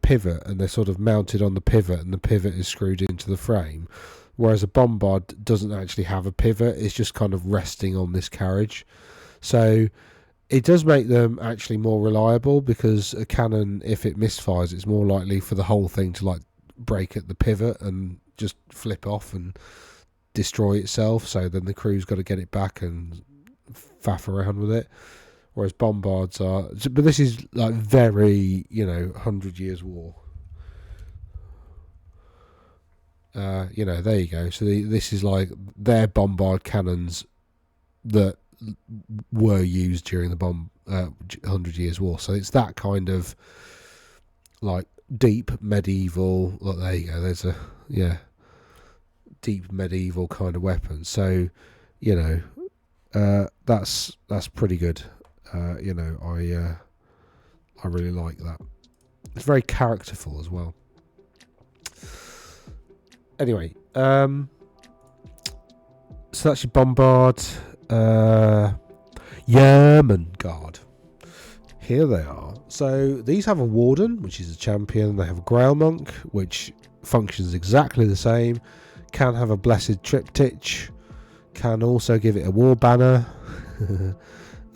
pivot, and they're sort of mounted on the pivot, and the pivot is screwed into the frame. Whereas a bombard doesn't actually have a pivot, it's just kind of resting on this carriage. So it does make them actually more reliable, because a cannon, if it misfires, it's more likely for the whole thing to like break at the pivot and just flip off and destroy itself. So then the crew's got to get it back and faff around with it. Whereas bombards are, but this is like very, 100 Years War. There you go. So this is like their bombard cannons that were used during the 100 Years War. So it's that kind of like deep medieval. Look, there you go. There's a deep medieval kind of weapon. So that's pretty good. I really like that. It's very characterful as well. Anyway, so that's your bombard. Yeoman Guard. Here they are. So these have a warden, which is a champion. They have a grail monk, which functions exactly the same. Can have a blessed triptych. Can also give it a war banner.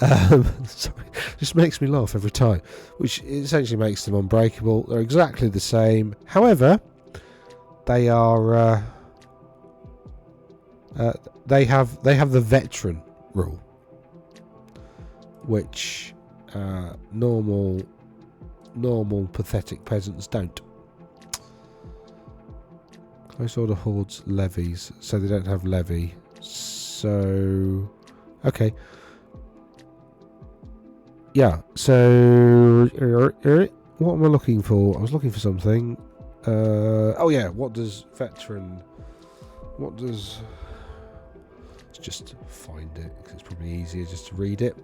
Sorry, just makes me laugh every time. Which essentially makes them unbreakable. They're exactly the same. However, they are they have the veteran rule, which normal pathetic peasants don't. Close order hordes levies, so they don't have levy. So okay, yeah. So what am I looking for? I was looking for something. What does veteran? Let's just find it, because it's probably easier just to read it.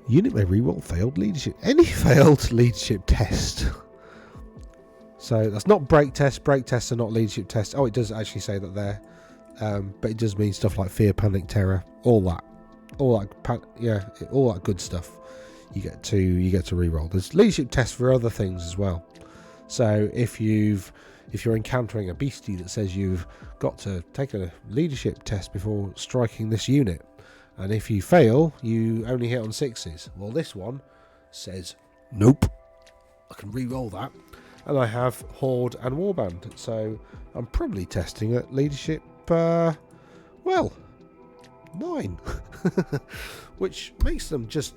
Unit may reroll failed leadership. Any failed leadership test. So that's not break tests. Break tests are not leadership tests. Oh, it does actually say that there. But it does mean stuff like fear, panic, terror, all that good stuff. You get to re-roll. There's leadership tests for other things as well. So if you're encountering a beastie that says you've got to take a leadership test before striking this unit, and if you fail, you only hit on 6s. Well, this one says nope. I can re-roll that, and I have horde and warband. So I'm probably testing at leadership. 9, which makes them just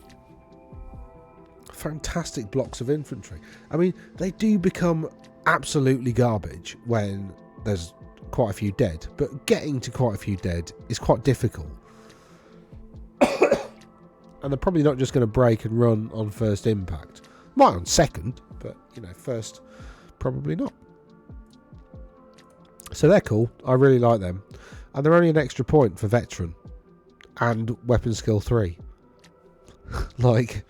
fantastic blocks of infantry. I mean, they do become absolutely garbage when there's quite a few dead, but getting to quite a few dead is quite difficult. And they're probably not just going to break and run on first impact. Might on second, but first probably not. So they're cool. I really like them, and they're only an extra point for veteran and weapon skill 3. Like,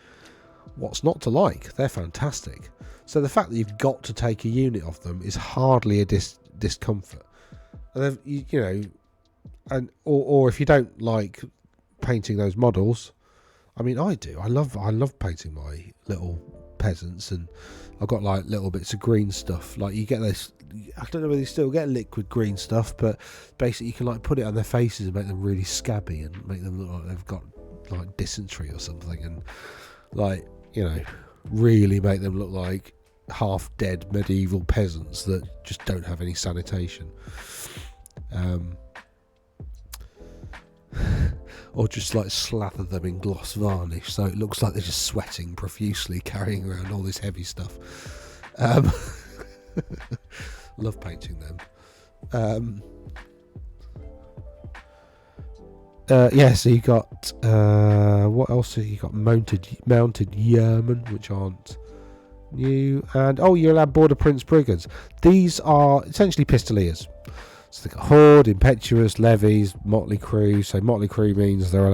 what's not to like? They're fantastic. So the fact that you've got to take a unit off them is hardly a discomfort. And or if you don't like painting those models, I mean, I do. I love painting my little peasants, and I've got like little bits of green stuff. Like you get this. I don't know whether you still get liquid green stuff, but basically you can like put it on their faces and make them really scabby and make them look like they've got like dysentery or something, and like really make them look like half dead medieval peasants that just don't have any sanitation, or just like slather them in gloss varnish so it looks like they're just sweating profusely carrying around all this heavy stuff. Love painting them. So you got what else have you got? Mounted yeomen, which aren't new, and you're allowed border prince brigands. These are essentially pistoliers. So they've got horde, impetuous, levies, motley crew. So motley crew means they're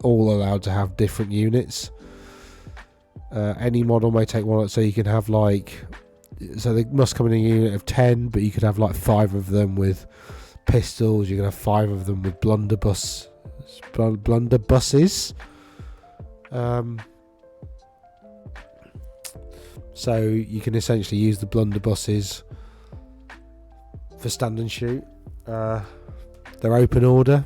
all allowed to have different units. Any model may take one, so you can have so they must come in a unit of 10, but you could have like 5 of them with pistols. You can have 5 of them with blunderbusses. So you can essentially use the blunderbusses for stand and shoot. They're open order.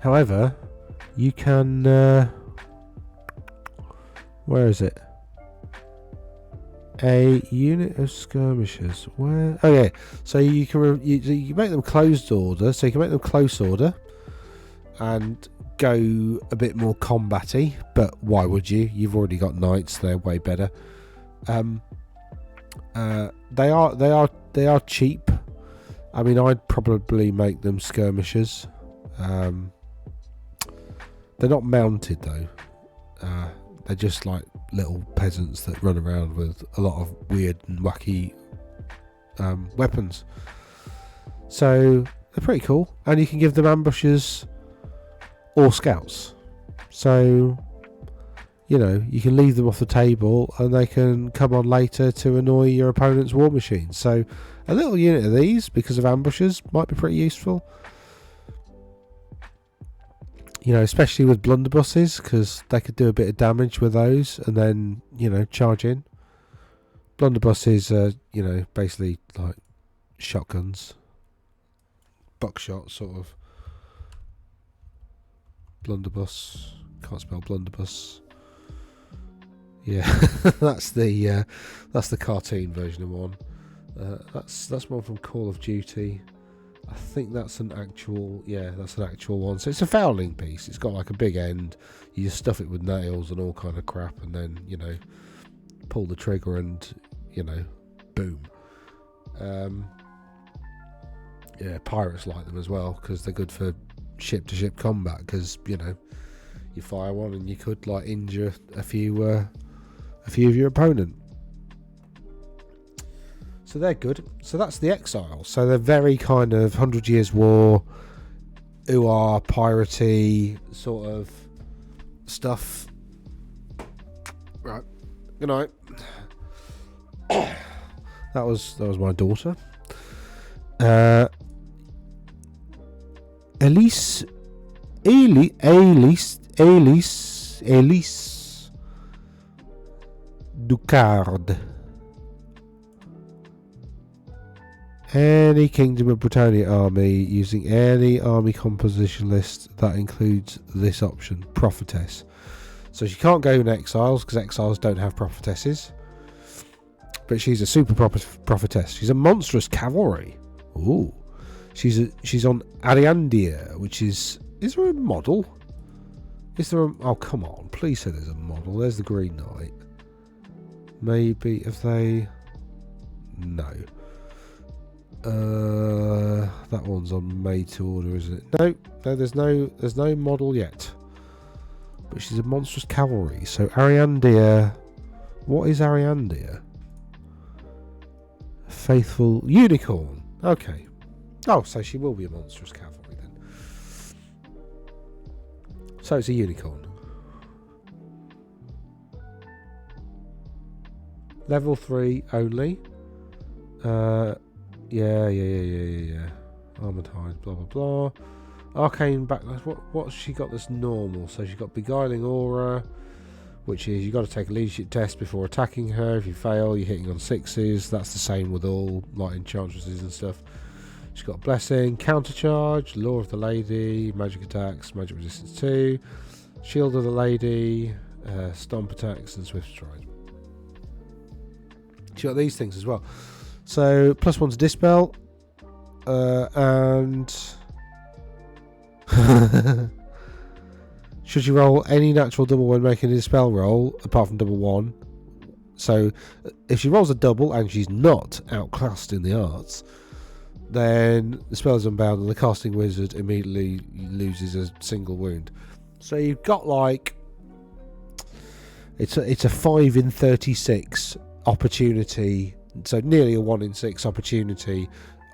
However, you can... where is it? A unit of skirmishers. Where? Okay, so you can you make them closed order. So you can make them close order and go a bit more combat-y. But why would you? You've already got knights. They're way better. They are cheap. I mean, I'd probably make them skirmishers. They're not mounted though. They're just like little peasants that run around with a lot of weird and wacky weapons. So they're pretty cool, and you can give them ambushes or scouts. So you know, you can leave them off the table and they can come on later to annoy your opponent's war machine. So a little unit of these, because of ambushes, might be pretty useful. You know, especially with blunderbusses, because they could do a bit of damage with those and then, you know, charge in. Blunderbusses are, you know, basically like shotguns. Buckshot, sort of. Blunderbuss. Can't spell blunderbuss. Yeah, that's the cartoon version of one. That's one from Call of Duty. I think that's an actual one. So it's a fowling piece. It's got like a big end. You just stuff it with nails and all kind of crap, and then, you know, pull the trigger and, you know, boom. Yeah, pirates like them as well because they're good for ship-to-ship combat. Because, you know, you fire one and you could like injure a few of your opponent. So they're good. So that's the Exiles. So they're very kind of 100 Years War, piratey sort of stuff. Right. Good night. That was my daughter. Elise Ducard. Any Kingdom of Bretonnian army using any army composition list that includes this option, prophetess. So she can't go in exiles because exiles don't have prophetesses. But she's a super prophetess. She's a monstrous cavalry. Ooh. She's on Ariandia, which is there a model? Is there a... Oh, come on. Please say there's a model. There's the Green Knight. Maybe if they... No. That one's on made to order, isn't it? No, there's no model yet. But she's a monstrous cavalry. So Ariandia... What is Ariandia? Faithful unicorn. Okay. Oh, so she will be a monstrous cavalry then. So it's a unicorn. Level 3 only. Yeah. Armoured hide, blah blah blah. Arcane backlash. What's she got that's normal? So she's got beguiling aura, which is you've got to take a leadership test before attacking her. If you fail, you're hitting on 6s. That's the same with all like enchantresses and stuff. She's got blessing, countercharge, law of the lady, magic attacks, magic resistance 2, shield of the lady, stomp attacks, and swift stride. She's got these things as well. So +1 to dispel, and should you roll any natural double when making a dispel roll, apart from double 1. So if she rolls a double and she's not outclassed in the arts, then the spell is unbound and the casting wizard immediately loses a single wound. So you've got like it's a 5 in 36 opportunity, so nearly a 1 in 6 opportunity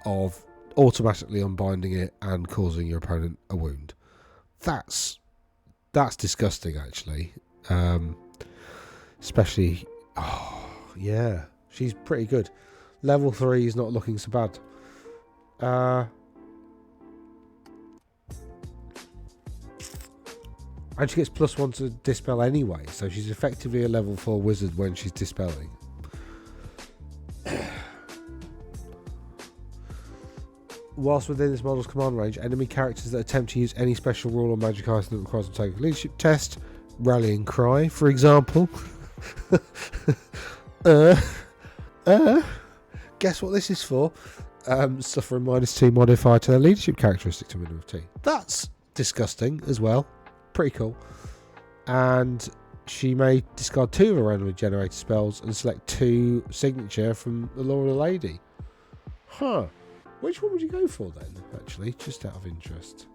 of automatically unbinding it and causing your opponent a wound. That's disgusting, actually. Especially, yeah, she's pretty good. Level 3 is not looking so bad. And she gets +1 to dispel anyway, so she's effectively a level 4 wizard when she's dispelling. whilst within this model's command range, enemy characters that attempt to use any special rule or magic item that requires them to take a leadership test, rallying cry, for example. Guess what this is for? Suffer a -2 modifier to their leadership characteristic to a minimum of 2. That's disgusting as well. Pretty cool. And she may discard 2 of her randomly generated spells and select 2 signature from the Law of the Lady. Huh. Which one would you go for then, actually, just out of interest?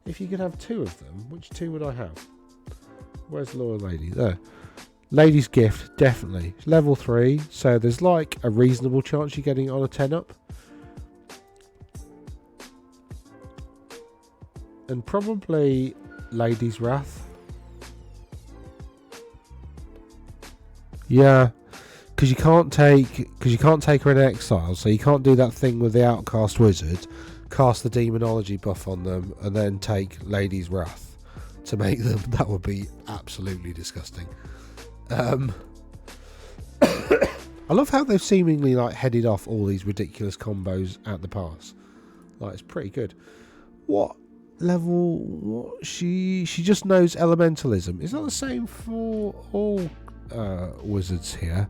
If you could have 2 of them, which 2 would I have? Where's the Law of the Lady? There. Lady's Gift, definitely. Level 3, so there's like a reasonable chance you're getting it on a 10 up. And probably Lady's Wrath. Yeah, because you can't take her in exile, so you can't do that thing with the Outcast Wizard, cast the Demonology buff on them, and then take Lady's Wrath to make them. That would be absolutely disgusting. I love how they've seemingly like headed off all these ridiculous combos at the pass. Like, it's pretty good. What level? What she just knows elementalism. Is that the same for all wizards here?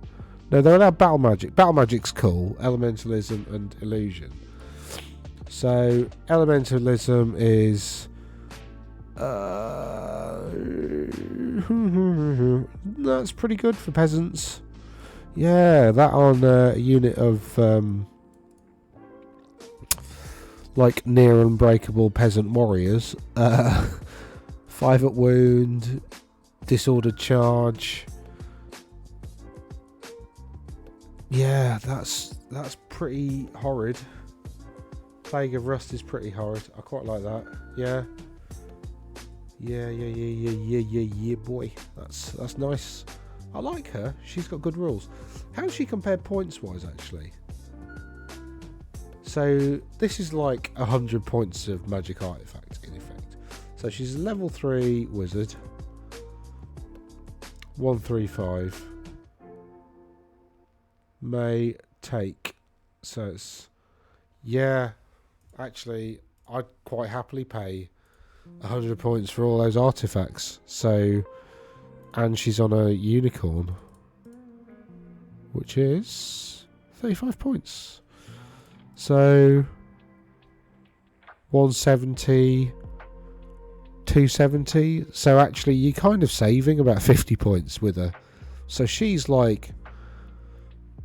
No, they're allowed battle magic. Battle magic's cool. Elementalism and illusion. So elementalism is that's pretty good for peasants. Yeah, that on a unit of like near unbreakable peasant warriors. 5 at wound, disordered charge. Yeah, that's pretty horrid. Plague of Rust is pretty horrid. I quite like that. Yeah. Yeah, boy. That's nice. I like her. She's got good rules. How does she compare points-wise, actually? So, this is like 100 points of magic artifact, in effect. So, she's a level 3 wizard. 135. May take. So, it's... Yeah. Actually, I'd quite happily pay 100 points for all those artifacts. So, and she's on a unicorn, which is 35 points. So 170, 270. So actually, you're kind of saving about 50 points with her. So she's like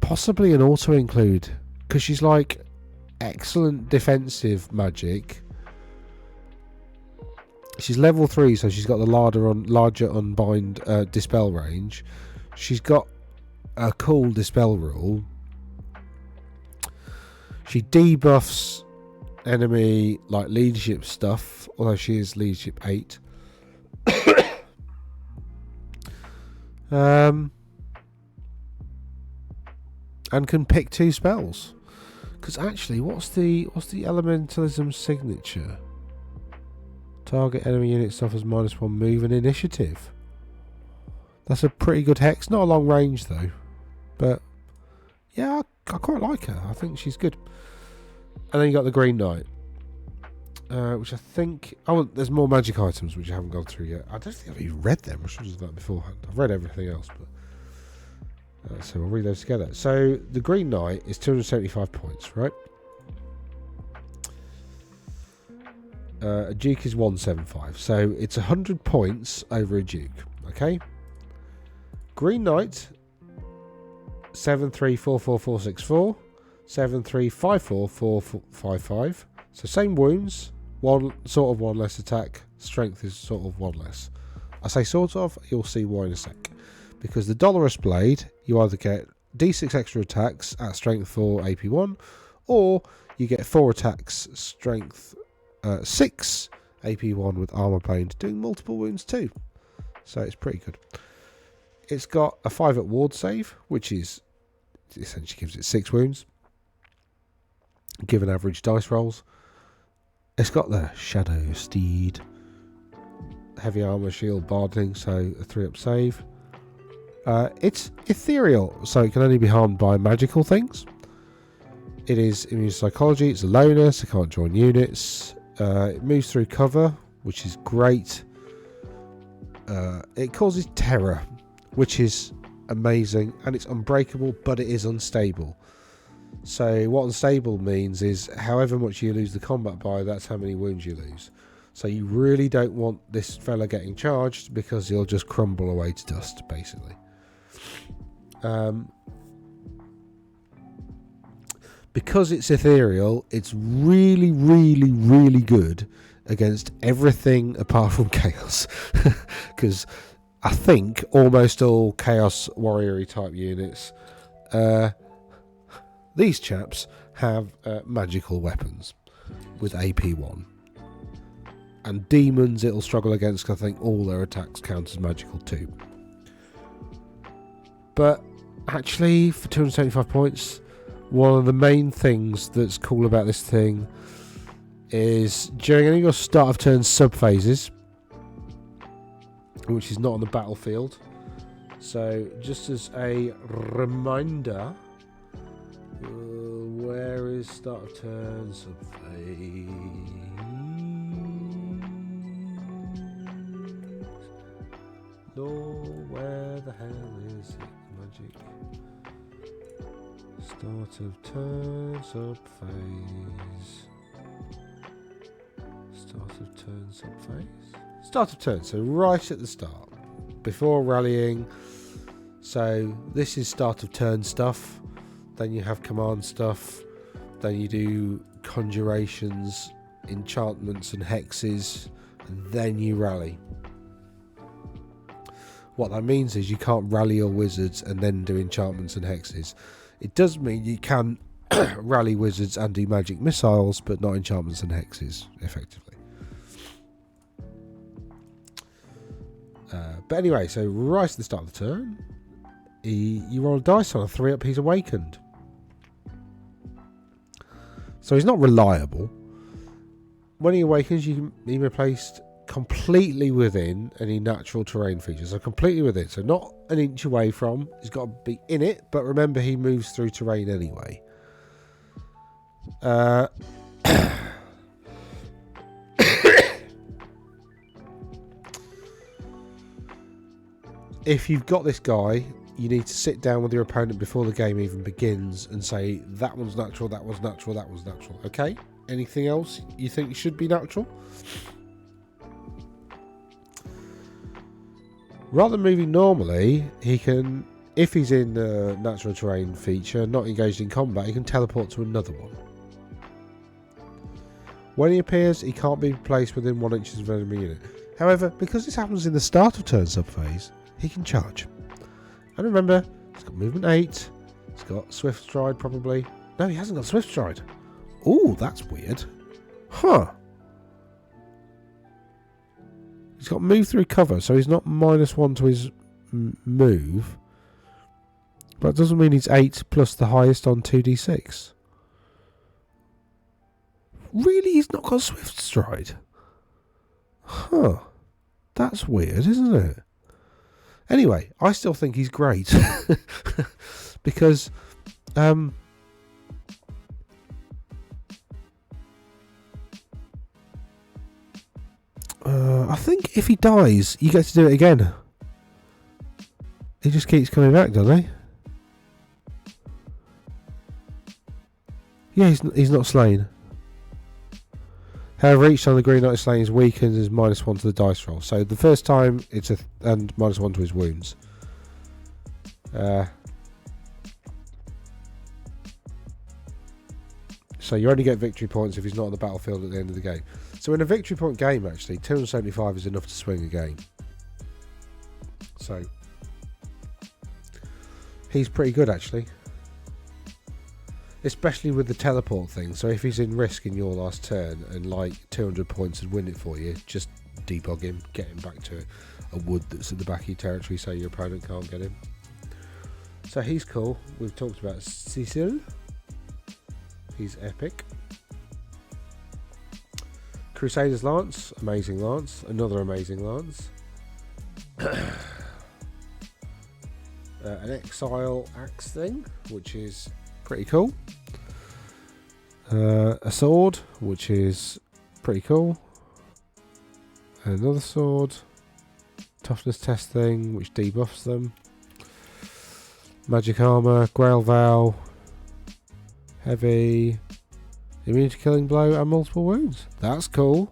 possibly an auto include, because she's like excellent defensive magic. She's level 3, so she's got the larger unbind dispel range. She's got a cool dispel rule. She debuffs enemy like leadership stuff, although she is leadership 8. And can pick 2 spells. Because actually, what's the elementalism signature? Target enemy unit suffers -1 move and initiative. That's a pretty good hex. Not a long range though, but yeah, I quite like her. I think she's good. And then you got the Green Knight, which I think... Oh, there's more magic items which I haven't gone through yet. I don't think I've even read them. I should have done that beforehand. I've read everything else, but so we'll read those together. So the Green Knight is 275 points, right? A Duke is 175, so it's 100 points over a Duke. Okay. Green Knight 7344464, 7354455. So same wounds, one less attack. Strength is sort of 1 less. I say sort of. You'll see why in a sec. Because the Dolorous Blade, you either get D6 extra attacks at strength 4 AP1, or you get 4 attacks strength 6 AP1 with armor plane, doing multiple wounds too. So it's pretty good. It's got a 5 at ward save, which is essentially gives it 6 wounds, given average dice rolls. It's got the Shadow Steed, heavy armor, shield, barding, so a 3 up save. It's ethereal, so it can only be harmed by magical things. It is immune psychology. It's a loner, so can't join units. It moves through cover, which is great. It causes terror, which is amazing, and it's unbreakable, but it is unstable. So what unstable means is however much you lose the combat by, that's how many wounds you lose. So you really don't want this fella getting charged, because he'll just crumble away to dust, basically. Because it's ethereal, it's really, really, really good against everything apart from chaos. Because I think almost all chaos warrior type units, these chaps have magical weapons with AP1. And demons it'll struggle against, because I think all their attacks count as magical too. But actually, for 275 points, one of the main things that's cool about this thing is during any of your start of turn sub-phases, which is not on the battlefield. So just as a reminder, where is start of turn sub-phase? Lord, where the hell is it? Magic. Start of turn sub-phase. Start of turn sub-phase. Start of turn, so right at the start, before rallying. So this is start of turn stuff. Then you have command stuff. Then you do conjurations, enchantments and hexes, and then you rally. What that means is you can't rally your wizards and then do enchantments and hexes. It does mean you can rally wizards and do magic missiles, but not enchantments and hexes, effectively. But anyway, so right at the start of the turn, you roll a dice on a 3-up, he's awakened. So he's not reliable. When he awakens, you can be replaced completely within any natural terrain features. So completely within. So not an inch away from. He's got to be in it, but remember he moves through terrain anyway. If you've got this guy, you need to sit down with your opponent before the game even begins and say, that one's natural, that one's natural, that one's natural. Okay? Anything else you think should be natural? Rather than moving normally, he can, if he's in a natural terrain feature, not engaged in combat, he can teleport to another one. When he appears, he can't be placed within 1 inch of an enemy unit. However, because this happens in the start of turn subphase, he can charge. And remember, he's got movement 8, he's got swift stride probably. No, he hasn't got swift stride. Ooh, that's weird. Huh. He's got move through cover, so he's not -1 to his move. But it doesn't mean he's 8 plus the highest on 2d6. Really? He's not got swift stride? Huh. That's weird, isn't it? Anyway, I still think he's great. Because I think if he dies, you get to do it again. He just keeps coming back, doesn't he? Yeah, he's not slain. However, each time the Green Knight is slain is weakened is -1 to the dice roll. So the first time it's and -1 to his wounds. So you only get victory points if he's not on the battlefield at the end of the game. So in a victory point game, actually, 275 is enough to swing a game. So he's pretty good, actually. Especially with the teleport thing. So if he's in risk in your last turn and like 200 points would win it for you, just debug him, get him back to a wood that's at the back of your territory so your opponent can't get him. So he's cool. We've talked about Cecil. He's epic. Crusader's Lance, amazing lance, another amazing lance. An Exile Axe thing, which is pretty cool. A sword, which is pretty cool. Another sword. Toughness test thing, which debuffs them. Magic armor, Grail Vow, heavy, immune to killing blow and multiple wounds. That's cool.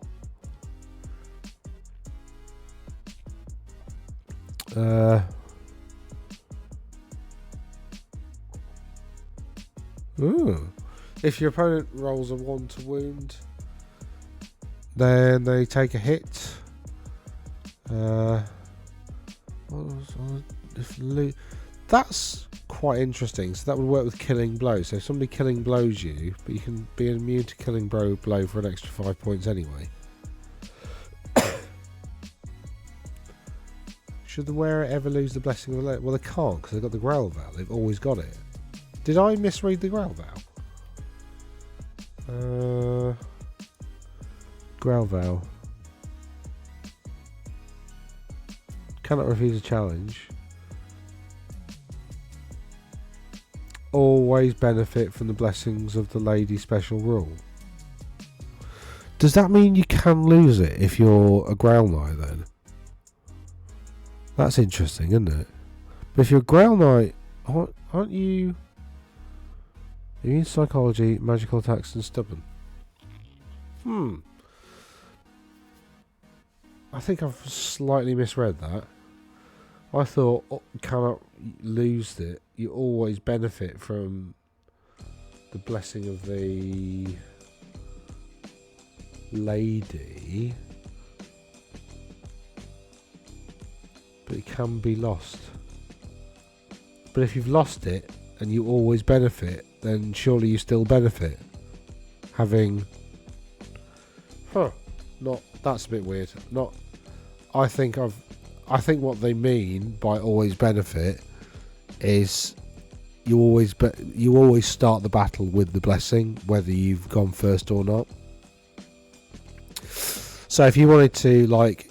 Ooh. If your opponent rolls a 1 to wound, then they take a hit. That's quite interesting. So that would work with killing blows. So if somebody killing blows you, but you can be immune to killing blow for an extra 5 points anyway. Should the wearer ever lose the blessing of the legend? Well, they can't because they've got the Grail Vow. They've always got it. Did I misread the Grail Vow? Grail Vow. Cannot refuse a challenge. Always benefit from the blessings of the lady special rule. Does that mean you can lose it if you're a Grail Knight then? That's interesting, isn't it? But if you're a Grail Knight, aren't you immune psychology, magical attacks and stubborn? I think I've slightly misread that. I thought cannot lose it. You always benefit from the blessing of the lady, but it can be lost. But if you've lost it and you always benefit, then surely you still benefit. Having not that's a bit weird. I think what they mean by always benefit is you always start the battle with the blessing, whether you've gone first or not. So if you wanted to like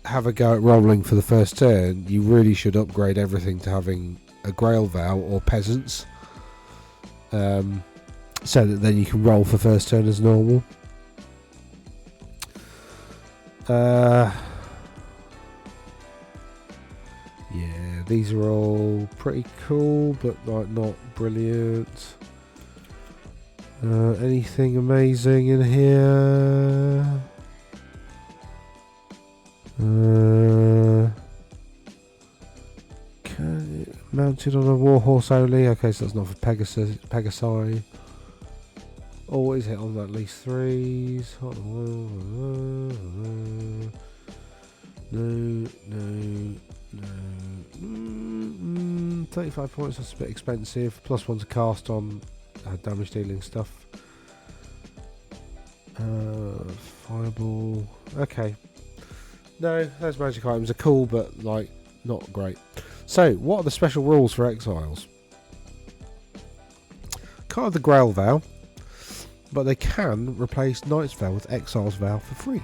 have a go at rolling for the first turn, you really should upgrade everything to having a Grail Vow or Peasants, so that then you can roll for first turn as normal. Yeah, these are all pretty cool, but like not brilliant. Anything amazing in here? Mounted on a warhorse only. Okay, so that's not for Pegasi. Always hit on at least 3s. No. 35 points, that's a bit expensive. +1 to cast on damage dealing stuff. Fireball. Okay. No, those magic items are cool, but like not great. So, what are the special rules for exiles? Can't have the Grail Vow, but they can replace Knight's Vow with Exile's Vow for free.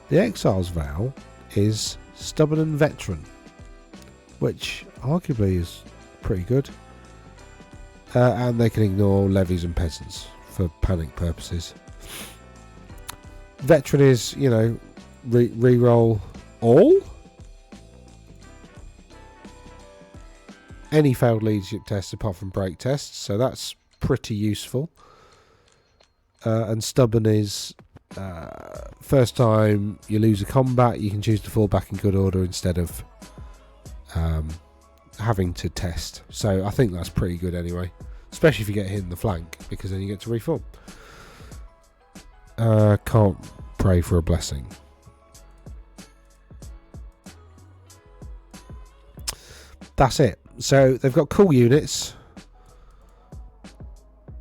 The Exile's Vow is Stubborn and Veteran, which arguably is pretty good. And they can ignore levies and peasants for panic purposes. Veteran is, re-roll all? Any failed leadership tests apart from break tests, so that's pretty useful. And Stubborn is first time you lose a combat, you can choose to fall back in good order instead of having to test. So I think that's pretty good anyway, especially if you get hit in the flank, because then you get to reform. Can't pray for a blessing. That's it. So they've got cool units.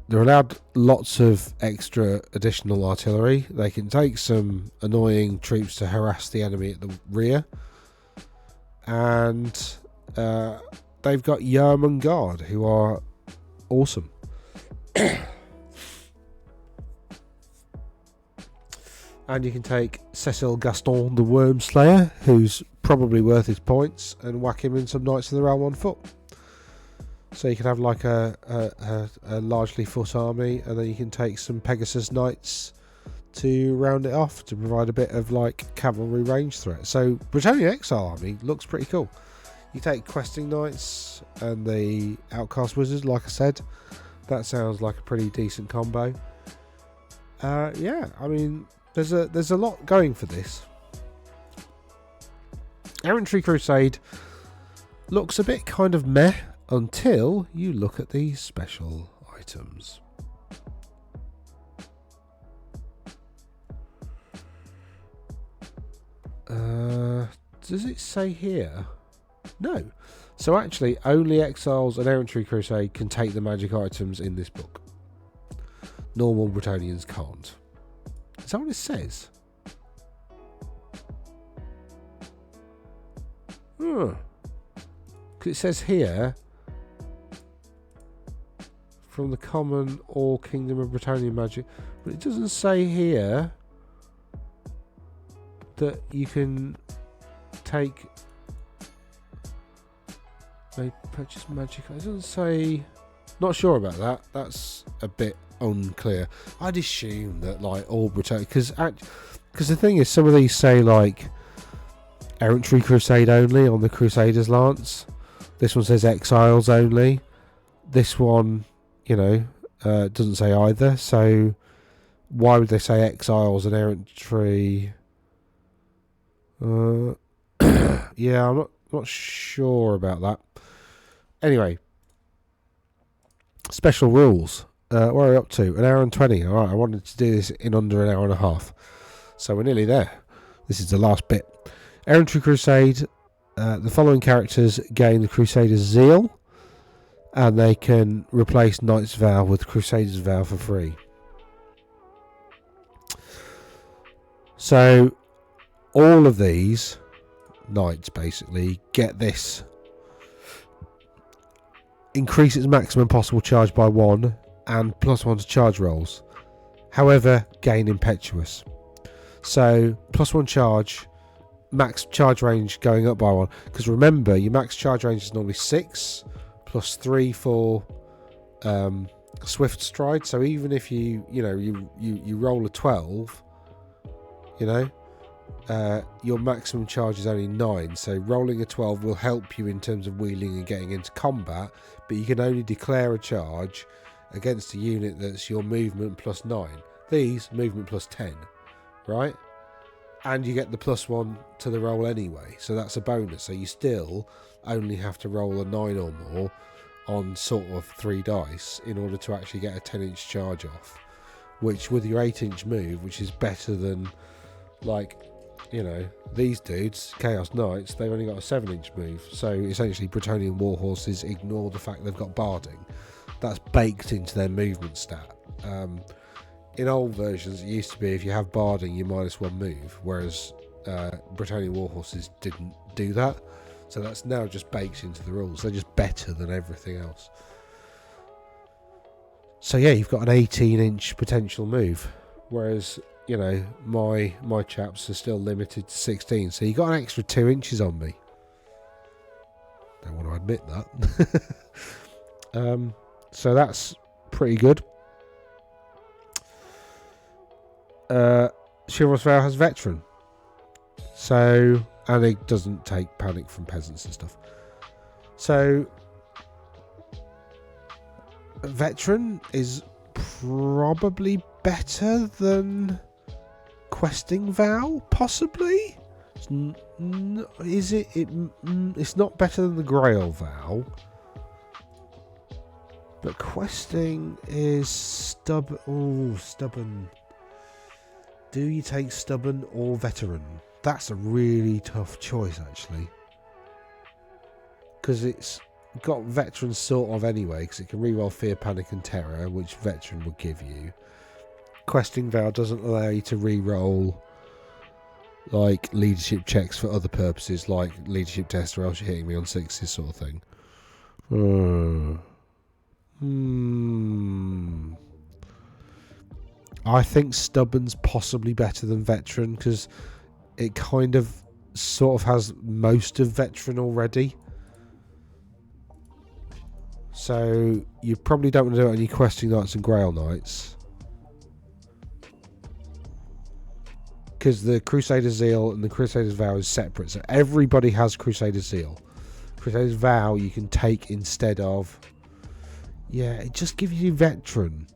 They're allowed lots of extra additional artillery. They can take some annoying troops to harass the enemy at the rear. And they've got Yeoman Guard, who are awesome. And you can take Cecil Gaston the Worm Slayer, who's probably worth his points, and whack him in some Knights of the Realm on foot. So you can have like a largely foot army, and then you can take some Pegasus Knights to round it off to provide a bit of like cavalry range threat. So Bretonnian Exile army looks pretty cool. You take Questing Knights and the Outcast Wizard, like I said. That sounds like a pretty decent combo. Yeah, I mean, there's a lot going for this. Errantry Crusade looks a bit kind of meh until you look at these special items. Does it say here? No. So actually, only Exiles and Errantry Crusade can take the magic items in this book. Normal Bretonnians can't. Is that what it says? Because it says here, from the common or Kingdom of Bretonnian magic, but it doesn't say here that you can take. They purchase magic. It doesn't say. Not sure about that. That's a bit unclear. I'd assume that like all Bretonnian, because the thing is, some of these say like Errantry Crusade only on the Crusader's Lance. This one says Exiles only. This one, you know, doesn't say either. So why would they say Exiles and Errantry? Yeah, I'm not sure about that. Anyway, special rules. Where are we up to? An hour and 20. Alright, I wanted to do this in under an hour and a half. So we're nearly there. This is the last bit. Errantry Crusade. The following characters gain the Crusader's Zeal, and they can replace Knight's Vow with Crusader's Vow for free. So all of these knights basically get this. Increase its maximum possible charge by 1 and +1 to charge rolls. However, gain impetuous. So +1 charge, max charge range going up by 1. Because remember, your max charge range is normally 6 +3 for swift stride. So even if you roll a 12, your maximum charge is only 9. So rolling a 12 will help you in terms of wheeling and getting into combat, but you can only declare a charge against a unit that's your movement +9. These movement +10, right? And you get the +1 to the roll anyway, so that's a bonus. So you still only have to roll a 9 or more on sort of 3 dice in order to actually get a 10-inch charge off, which with your 8-inch move, which is better than these dudes, Chaos Knights, they've only got a 7-inch move. So essentially Bretonnian warhorses ignore the fact they've got barding. That's baked into their movement stat. In old versions, it used to be if you have barding, you -1 move, whereas Bretonnian warhorses didn't do that. So that's now just baked into the rules. They're just better than everything else. So yeah, you've got an 18-inch potential move, whereas my chaps are still limited to 16. So you got an extra 2 inches on me. Don't want to admit that. So that's pretty good. Chivalrous Vow has Veteran. So, and it doesn't take panic from peasants and stuff. So, Veteran is probably better than Questing Vow, possibly. Is it? It's not better than the Grail Vow. But Questing is stubborn. Oh, stubborn. Do you take Stubborn or Veteran? That's a really tough choice, actually. Because it's got Veteran sort of anyway, because it can reroll Fear, Panic and Terror, which Veteran will give you. Questing Vow doesn't allow you to reroll leadership checks for other purposes, like leadership test or else you're hitting me on 6s sort of thing. I think Stubborn's possibly better than Veteran because it kind of sort of has most of Veteran already. So you probably don't want to do it on your questing knights and grail knights, because the Crusader's Zeal and the Crusader's Vow is separate. So everybody has Crusader's Zeal. Crusader's Vow you can take instead of... Yeah, it just gives you veteran.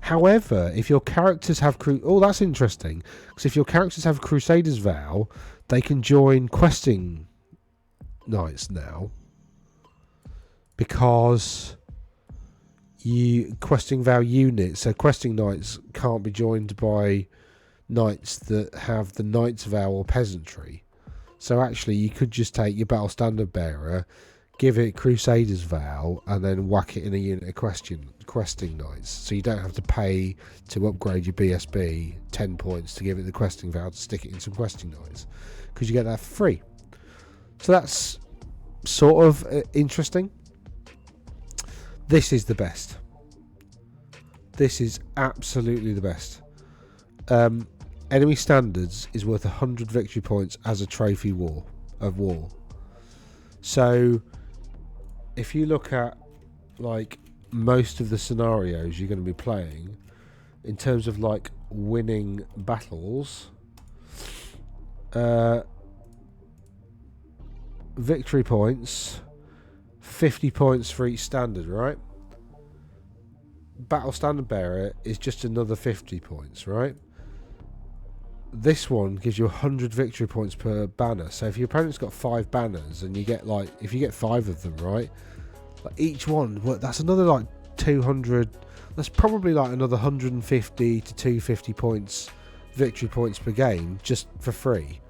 However, if your characters have... Oh, that's interesting. Because if your characters have Crusader's Vow, they can join questing knights now. Because... questing vow units, so questing knights can't be joined by knights that have the knight's vow or peasantry. So actually you could just take your battle standard bearer, give it Crusader's Vow, and then whack it in a unit of questing knights. So you don't have to pay to upgrade your BSB 10 points to give it the questing vow to stick it in some questing knights, because you get that for free. So that's sort of interesting. This is the best. This is absolutely the best. Enemy standards is worth 100 victory points as a trophy war. So if you look at like most of the scenarios you're going to be playing, in terms of like winning battles, victory points, 50 points for each standard, right? Battle standard bearer is just another 50 points, right? This one gives you 100 victory points per banner. So if your opponent's got 5 banners and you get like, if you get 5 of them, right, like each one, well, that's another like 200. That's probably like another 150 to 250 points, victory points per game, just for free.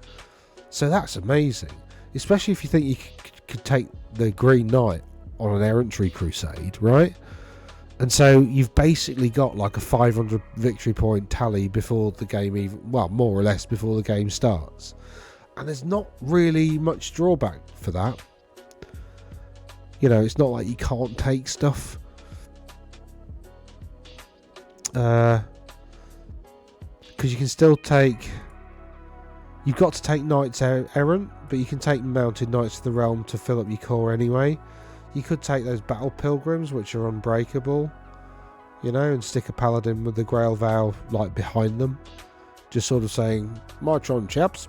So that's amazing, especially if you think you could take the Green Knight on an errantry crusade, right? And so you've basically got like a 500 victory point tally before the game even, well, more or less before the game starts. And there's not really much drawback for that. You know, it's not like you can't take stuff. Because you can still take... You've got to take Knights Errant, but you can take Mounted Knights of the Realm to fill up your core anyway. You could take those Battle Pilgrims, which are unbreakable, you know, and stick a Paladin with the Grail Vow like behind them. Just sort of saying, march on, chaps.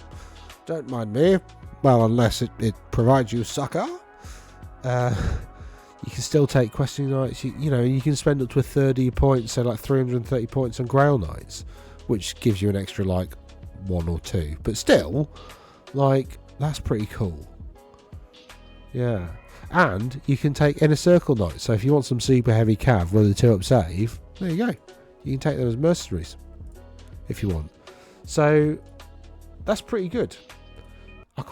Don't mind me. Well, unless it provides you succor. You can still take Questing Knights. You know, you can spend up to 30 points, so like 330 points on Grail Knights, which gives you an extra like 1 or 2. But still, like, that's pretty cool. Yeah. And you can take Inner Circle Knights. So if you want some super heavy cav with a 2-up save, there you go. You can take them as mercenaries if you want. So that's pretty good. I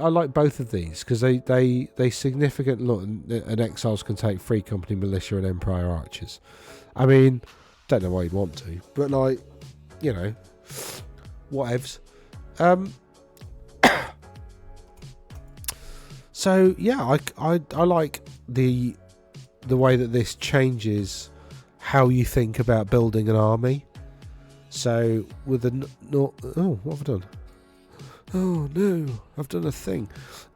like both of these because they significant look, and exiles can take Free Company Militia and Empire Archers. I mean, don't know why you'd want to, but like, you know, whatevs. So yeah, I like the way that this changes how you think about building an army. So with the oh, what have I done? Oh no, I've done a thing.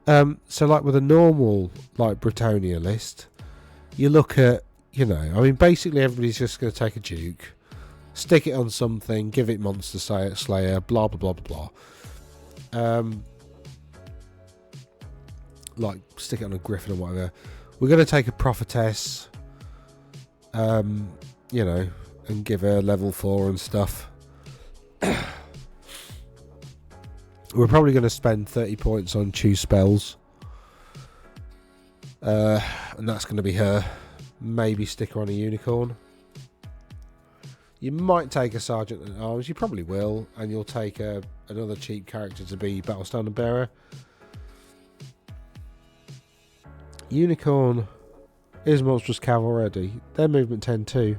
So like with a normal like Bretonnia list, you look at, you know, I mean basically everybody's just going to take a Duke, stick it on something, give it Monster Slayer, blah blah blah blah blah. Like stick it on a Griffin or whatever. We're going to take a Prophetess, you know, and give her level 4 and stuff. We're probably going to spend 30 points on choose spells, and that's going to be her. Maybe stick her on a unicorn. You might take a Sergeant at Arms, you probably will, and you'll take another cheap character to be Battle Standard Bearer. Unicorn is Monstrous Cav already. Their movement 10 too.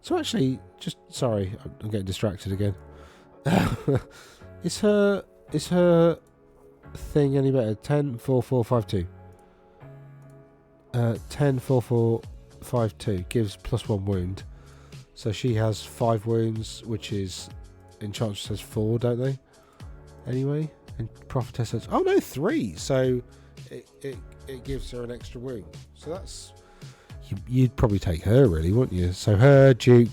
So actually, just sorry, I'm getting distracted again. Is her thing any better? 10 4 4 5 2. 10 4 4 5 2 gives +1 wound. So she has 5 wounds, which is Enchantress has 4, don't they? Anyway, And Prophetess has, oh no, 3. So it gives her an extra wound. So that's, you'd probably take her really, wouldn't you? So her, Duke,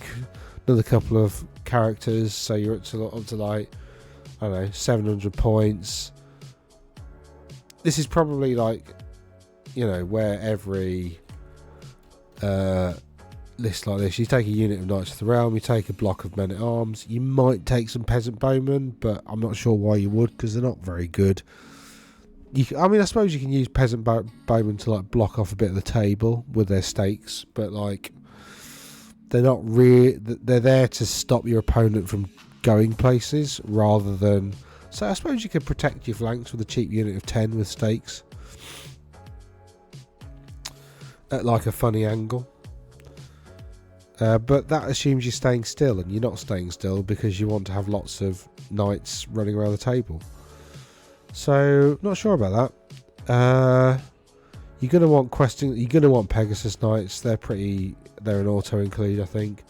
another couple of characters. So you're up to like, I don't know, 700 points. This is probably like, you know, where every list like this, you take a unit of Knights of the Realm, you take a block of Men at Arms, you might take some Peasant Bowmen, but I'm not sure why you would, because they're not very good. I mean, I suppose you can use Peasant Bowmen to like block off a bit of the table with their stakes, but like they're not really. They're there to stop your opponent from going places rather than. So I suppose you could protect your flanks with a cheap unit of 10 with stakes at like a funny angle. But that assumes you're staying still, and you're not staying still because you want to have lots of knights running around the table. So, not sure about that. You're going to want questing. You're going to want Pegasus Knights. They're an auto include, I think.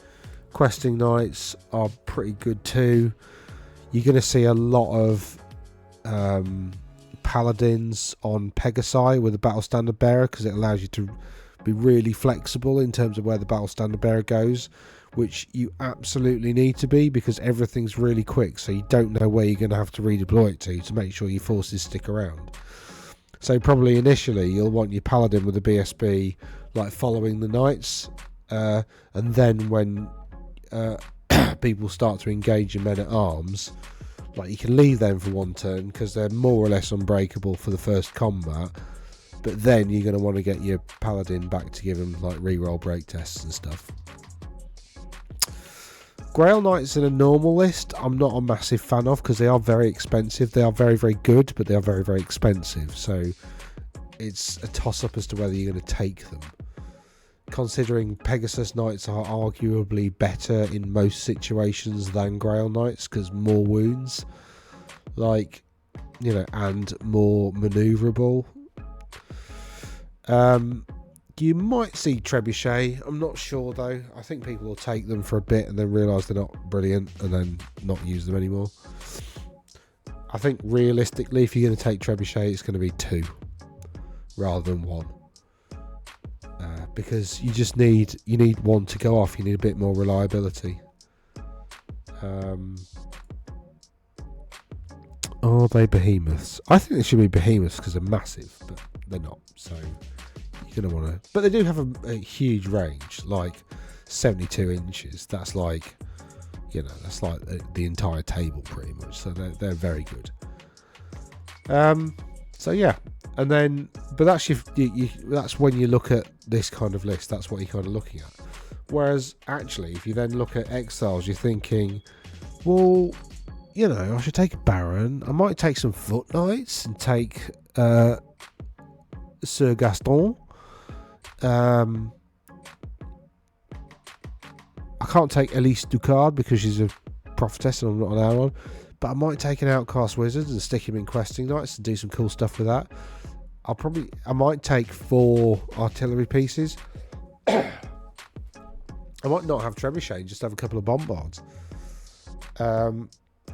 Questing Knights are pretty good too. You're going to see a lot of Paladins on Pegasi with a Battle Standard Bearer, because it allows you to be really flexible in terms of where the Battle Standard Bearer goes, which you absolutely need to be, because everything's really quick, so you don't know where you're going to have to redeploy it to make sure your forces stick around. So probably initially you'll want your Paladin with a BSB like following the Knights, and then when people start to engage your Men at Arms, like you can leave them for one turn because they're more or less unbreakable for the first combat. But then you're going to want to get your Paladin back to give him like reroll break tests and stuff. Grail Knights in a normal list, I'm not a massive fan of, because they are very expensive. They are very, very good, but they are very, very expensive. So it's a toss-up as to whether you're going to take them. Considering Pegasus Knights are arguably better in most situations than Grail Knights, because more wounds, like, you know, and more manoeuvrable. You might see Trebuchet. I'm not sure though. I think people will take them for a bit and then realise they're not brilliant and then not use them anymore. I think realistically, if you're going to take Trebuchet, it's going to be 2 rather than 1, because you need one to go off. You need a bit more reliability. Are they behemoths? I think they should be behemoths because they're massive, but they're not. So you're going to want to... But they do have a huge range, like 72 inches. That's like, you know, that's like the entire table pretty much. So they're very good. So yeah, and then, but that's that's when you look at this kind of list. That's what you're kind of looking at. Whereas actually, if you then look at exiles, you're thinking, well, you know, I should take a Baron. I might take some Foot Knights and take Sir Gaston. I can't take Elise Ducard because she's a prophetess and I'm not allowed one. But I might take an Outcast Wizard and stick him in Questing Knights and do some cool stuff with that. I might take 4 artillery pieces. I might not have Trebuchet, just have a couple of Bombards.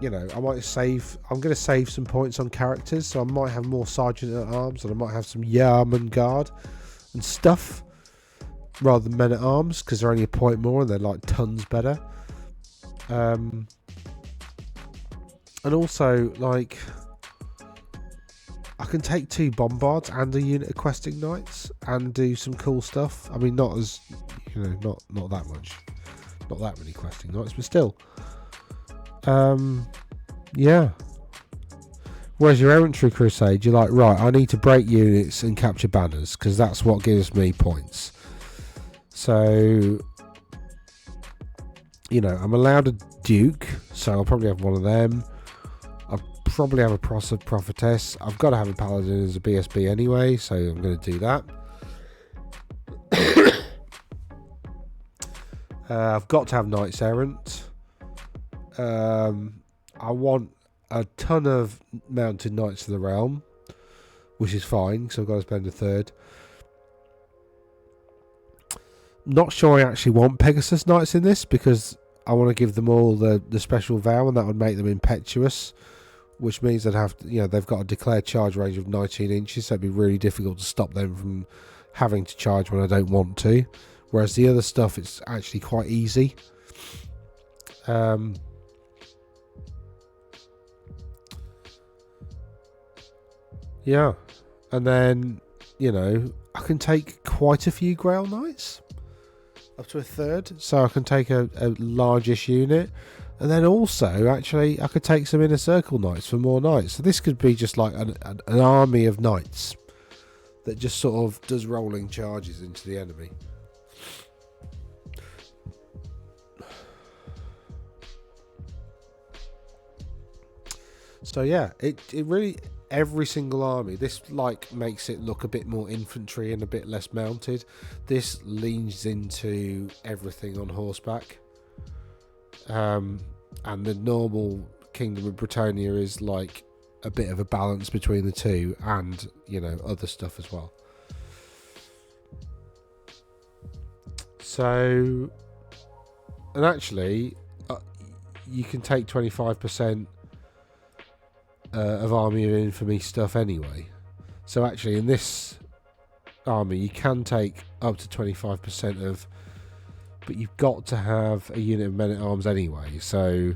You know, I'm going to save some points on characters, so I might have more Sergeant at Arms, and I might have some Yeoman Guard and stuff rather than Men at Arms, because they're only a point more and they're like tons better. And also, like, I can take 2 Bombards and a unit of Questing Knights and do some cool stuff. I mean, not as, you know, not that much, not that many Questing Knights, but still. Yeah. Whereas your Errantry Crusade, you're like, right, I need to break units and capture banners, because that's what gives me points. So, you know, I'm allowed a Duke, so I'll probably have one of them. I'll probably have a Prophetess. I've got to have a Paladin as a BSB anyway, so I'm going to do that. I've got to have Knights Errant. I want a ton of mounted Knights of the Realm, which is fine, so I've got to spend a third. Not sure I actually want Pegasus Knights in this, because I want to give them all the special vow, and that would make them impetuous, which means they've got a declared charge range of 19 inches, so it'd be really difficult to stop them from having to charge when I don't want to. Whereas the other stuff, it's actually quite easy. Yeah, and then I can take quite a few Grail Knights, up to a third, so I can take a largish unit. And then also, actually, I could take some Inner Circle Knights for more Knights. So this could be just like an army of Knights that just sort of does rolling charges into the enemy. So yeah, it really, every single army, this like makes it look a bit more infantry and a bit less mounted. This leans into everything on horseback. And the normal Kingdom of Bretonnia is like a bit of a balance between the two, and other stuff as well. So, and actually, you can take 25% of Army of Infamy stuff anyway. So actually, in this army, you can take up to 25% of. But you've got to have a unit of men-at-arms anyway, so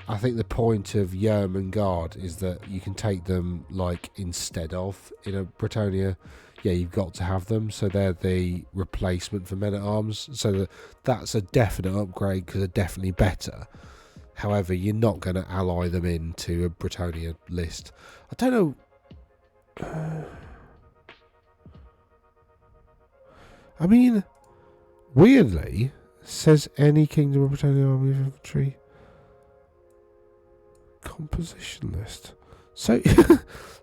I think the point of Yeoman Guard is that you can take them like instead of in a Bretonnia. Yeah, you've got to have them, so they're the replacement for men-at-arms. So that's a definite upgrade because they're definitely better. However, you're not going to ally them into a Bretonnia list. I don't know. I mean, weirdly, says any Kingdom of Bretonnia Army of Infantry composition list. So,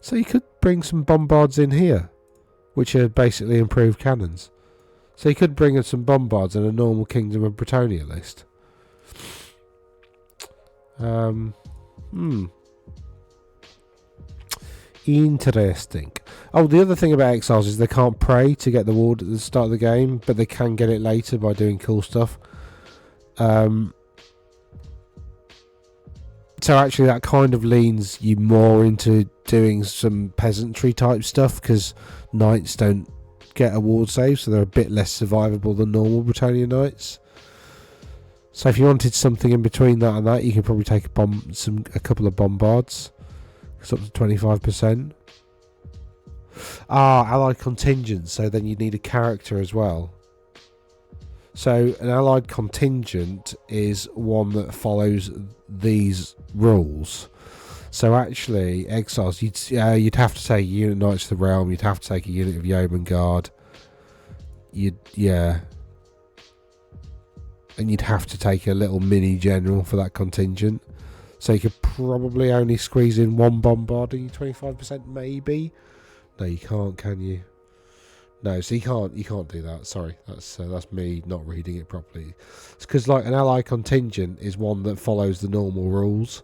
so you could bring some bombards in here, which are basically improved cannons. So you could bring in some bombards in a normal Kingdom of Bretonnia list. Interesting. Oh, the other thing about Exiles is they can't pray to get the ward at the start of the game, but they can get it later by doing cool stuff. So actually that kind of leans you more into doing some peasantry type stuff, because knights don't get a ward save, so they're a bit less survivable than normal Bretonnia knights. So if you wanted something in between that and that, you could probably take a couple of bombards. It's up to 25%. Allied contingent, so then you need a character as well. So an allied contingent is one that follows these rules. So actually, Exiles, you'd have to take a unit of Knights of the Realm, you'd have to take a unit of Yeoman Guard. And you'd have to take a little mini general for that contingent. So you could probably only squeeze in one bombard in 25%, maybe. No, you can't, can you? No, so you can't do that. Sorry, that's me not reading it properly. It's because like an ally contingent is one that follows the normal rules.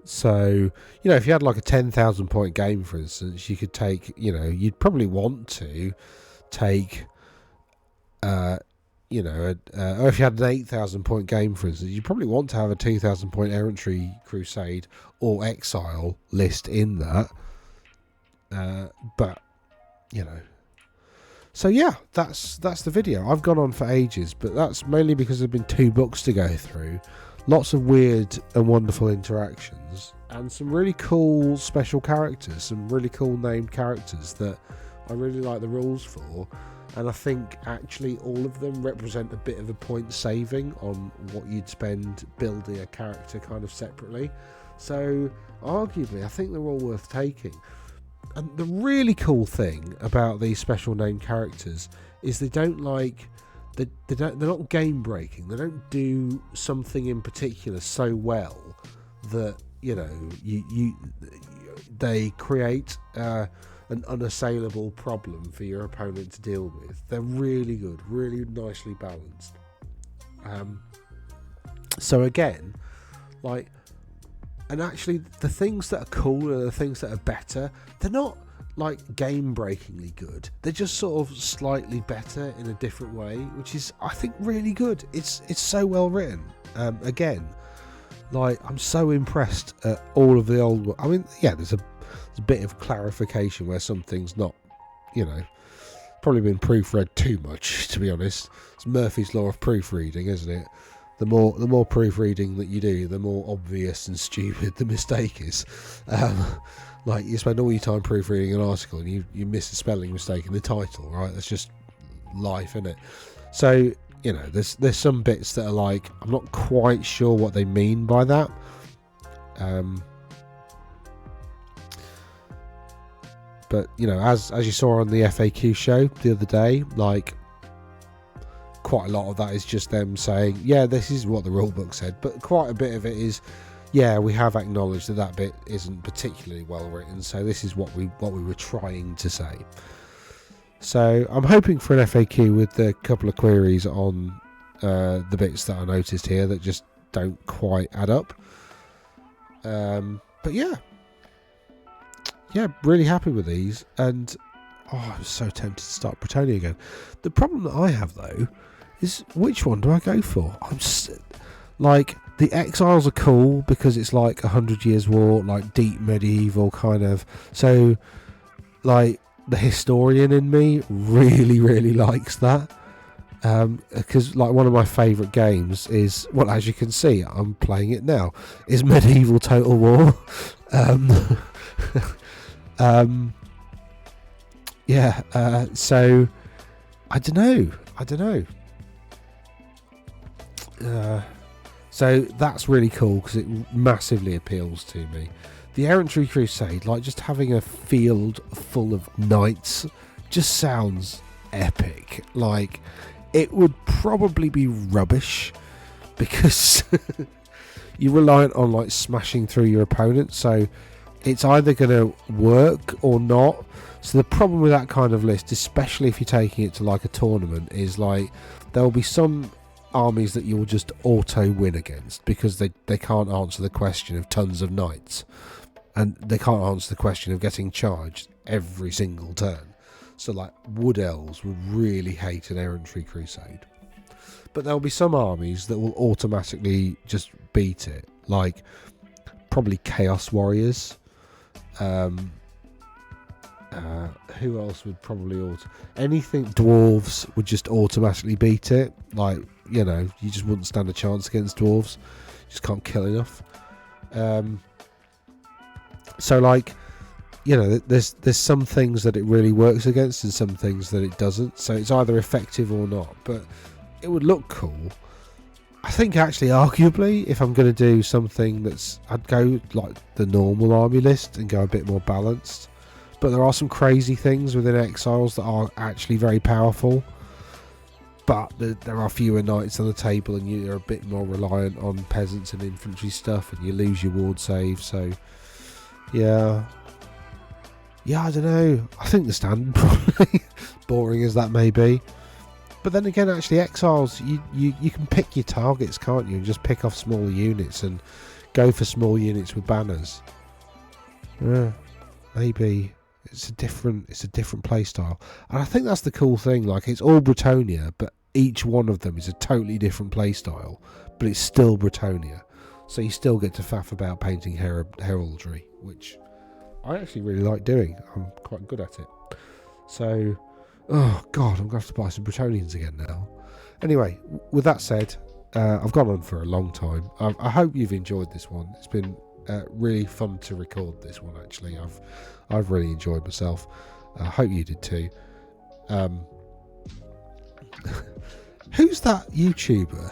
So if you had like a 10,000 point game, for instance, you could take. You'd probably want to take. Or if you had an 8,000 point game, for instance, you probably want to have a 2,000 point errantry crusade or exile list in that. But so yeah, that's the video. I've gone on for ages, but that's mainly because there've been 2 books to go through, lots of weird and wonderful interactions, and some really cool special characters, some really cool named characters that I really like the rules for. And I think actually all of them represent a bit of a point saving on what you'd spend building a character kind of separately. So arguably, I think they're all worth taking. And the really cool thing about these special named characters is they're not game breaking. They don't do something in particular so well that they create an unassailable problem for your opponent to deal with. They're really good, really nicely balanced. So again, and actually the things that are cool and the things that are better, they're not like game breakingly good. They're just sort of slightly better in a different way, which is, I think, really good. It's so well written. Again, Like, I'm so impressed at all of the old. I mean, yeah, there's a bit of clarification where something's not, probably been proofread too much, to be honest. It's Murphy's law of proofreading, isn't it? The more proofreading that you do, the more obvious and stupid the mistake is. Like, you spend all your time proofreading an article and you miss a spelling mistake in the title, right? That's just life, isn't it? So, there's some bits that are like, I'm not quite sure what they mean by that. But, as you saw on the FAQ show the other day, like, quite a lot of that is just them saying, yeah, this is what the rule book said. But quite a bit of it is, yeah, we have acknowledged that bit isn't particularly well written, so this is what we were trying to say. So I'm hoping for an FAQ with a couple of queries on the bits that I noticed here that just don't quite add up. But yeah, really happy with these. And I'm so tempted to start Bretonnian again. The problem that I have though is, which one do I go for? Like, the Exiles are cool because it's like 100 Years' War, like deep medieval kind of. So, like, the historian in me really, really likes that. Because, like, one of my favourite games is, well, as you can see, I'm playing it now, is Medieval Total War. So, I don't know. So that's really cool because it massively appeals to me. The Errantry Crusade, like, just having a field full of knights just sounds epic. Like, it would probably be rubbish because you're reliant on, like, smashing through your opponent, so it's either going to work or not. So the problem with that kind of list, especially if you're taking it to, like, a tournament, is, like, there will be some armies that you'll just auto win against because they can't answer the question of tons of knights, and they can't answer the question of getting charged every single turn. So, like, Wood Elves would really hate an Errantry Crusade, but there'll be some armies that will automatically just beat it, like probably Chaos Warriors. Who else would probably anything? Dwarves would just automatically beat it. Like, you just wouldn't stand a chance against dwarves. You just can't kill enough. So, like, there's some things that it really works against and some things that it doesn't. So it's either effective or not. But it would look cool. I think, actually, arguably, if I'm going to do something I'd go like the normal army list and go a bit more balanced. But there are some crazy things within Exiles that are actually very powerful. But there are fewer knights on the table, and you're a bit more reliant on peasants and infantry stuff, and you lose your ward save. So, yeah, I don't know. I think the standard, probably, boring as that may be. But then again, actually, Exiles, you can pick your targets, can't you? And just pick off smaller units and go for small units with banners. Yeah, maybe. It's a different play style, and I think that's the cool thing. Like, it's all Bretonnia, but each one of them is a totally different play style, but it's still Bretonnia. So you still get to faff about painting heraldry, which I actually really like doing. I'm quite good at it. So, oh god, I'm going to have to buy some Bretonnians again now. Anyway, with that said, I've gone on for a long time. I hope you've enjoyed this one. It's been really fun to record this one, actually. I've really enjoyed myself. I hope you did too. Who's that YouTuber?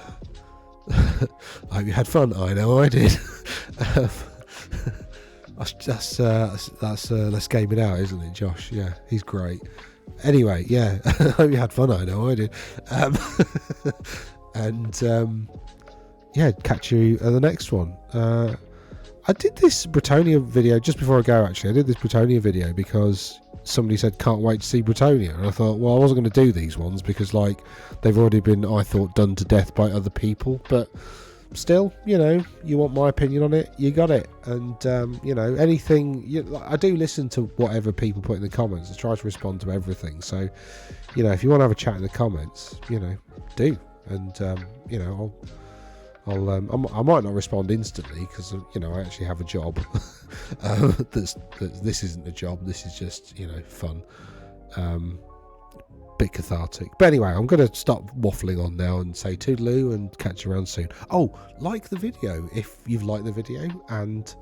I hope you had fun. I know I did. That's Let's Game It Out, isn't it, Josh? Yeah, he's great. Anyway, yeah, I hope you had fun. I know I did. Yeah, catch you at the next one. I did this Bretonnia video just before I go, actually. I did this Bretonnia video because somebody said, can't wait to see Bretonnia. And I thought, well, I wasn't going to do these ones because, like, they've already been, I thought, done to death by other people. But still, you want my opinion on it, you got it. And, anything, I do listen to whatever people put in the comments. I try to respond to everything. So, if you want to have a chat in the comments, do. And, I might not respond instantly because I actually have a job. This isn't a job. This is just fun. Bit cathartic. But anyway, I'm going to stop waffling on now and say toodaloo and catch you around soon. Oh, like the video if you've liked the video, and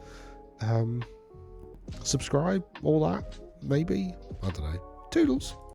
subscribe, all that, maybe. I don't know. Toodles.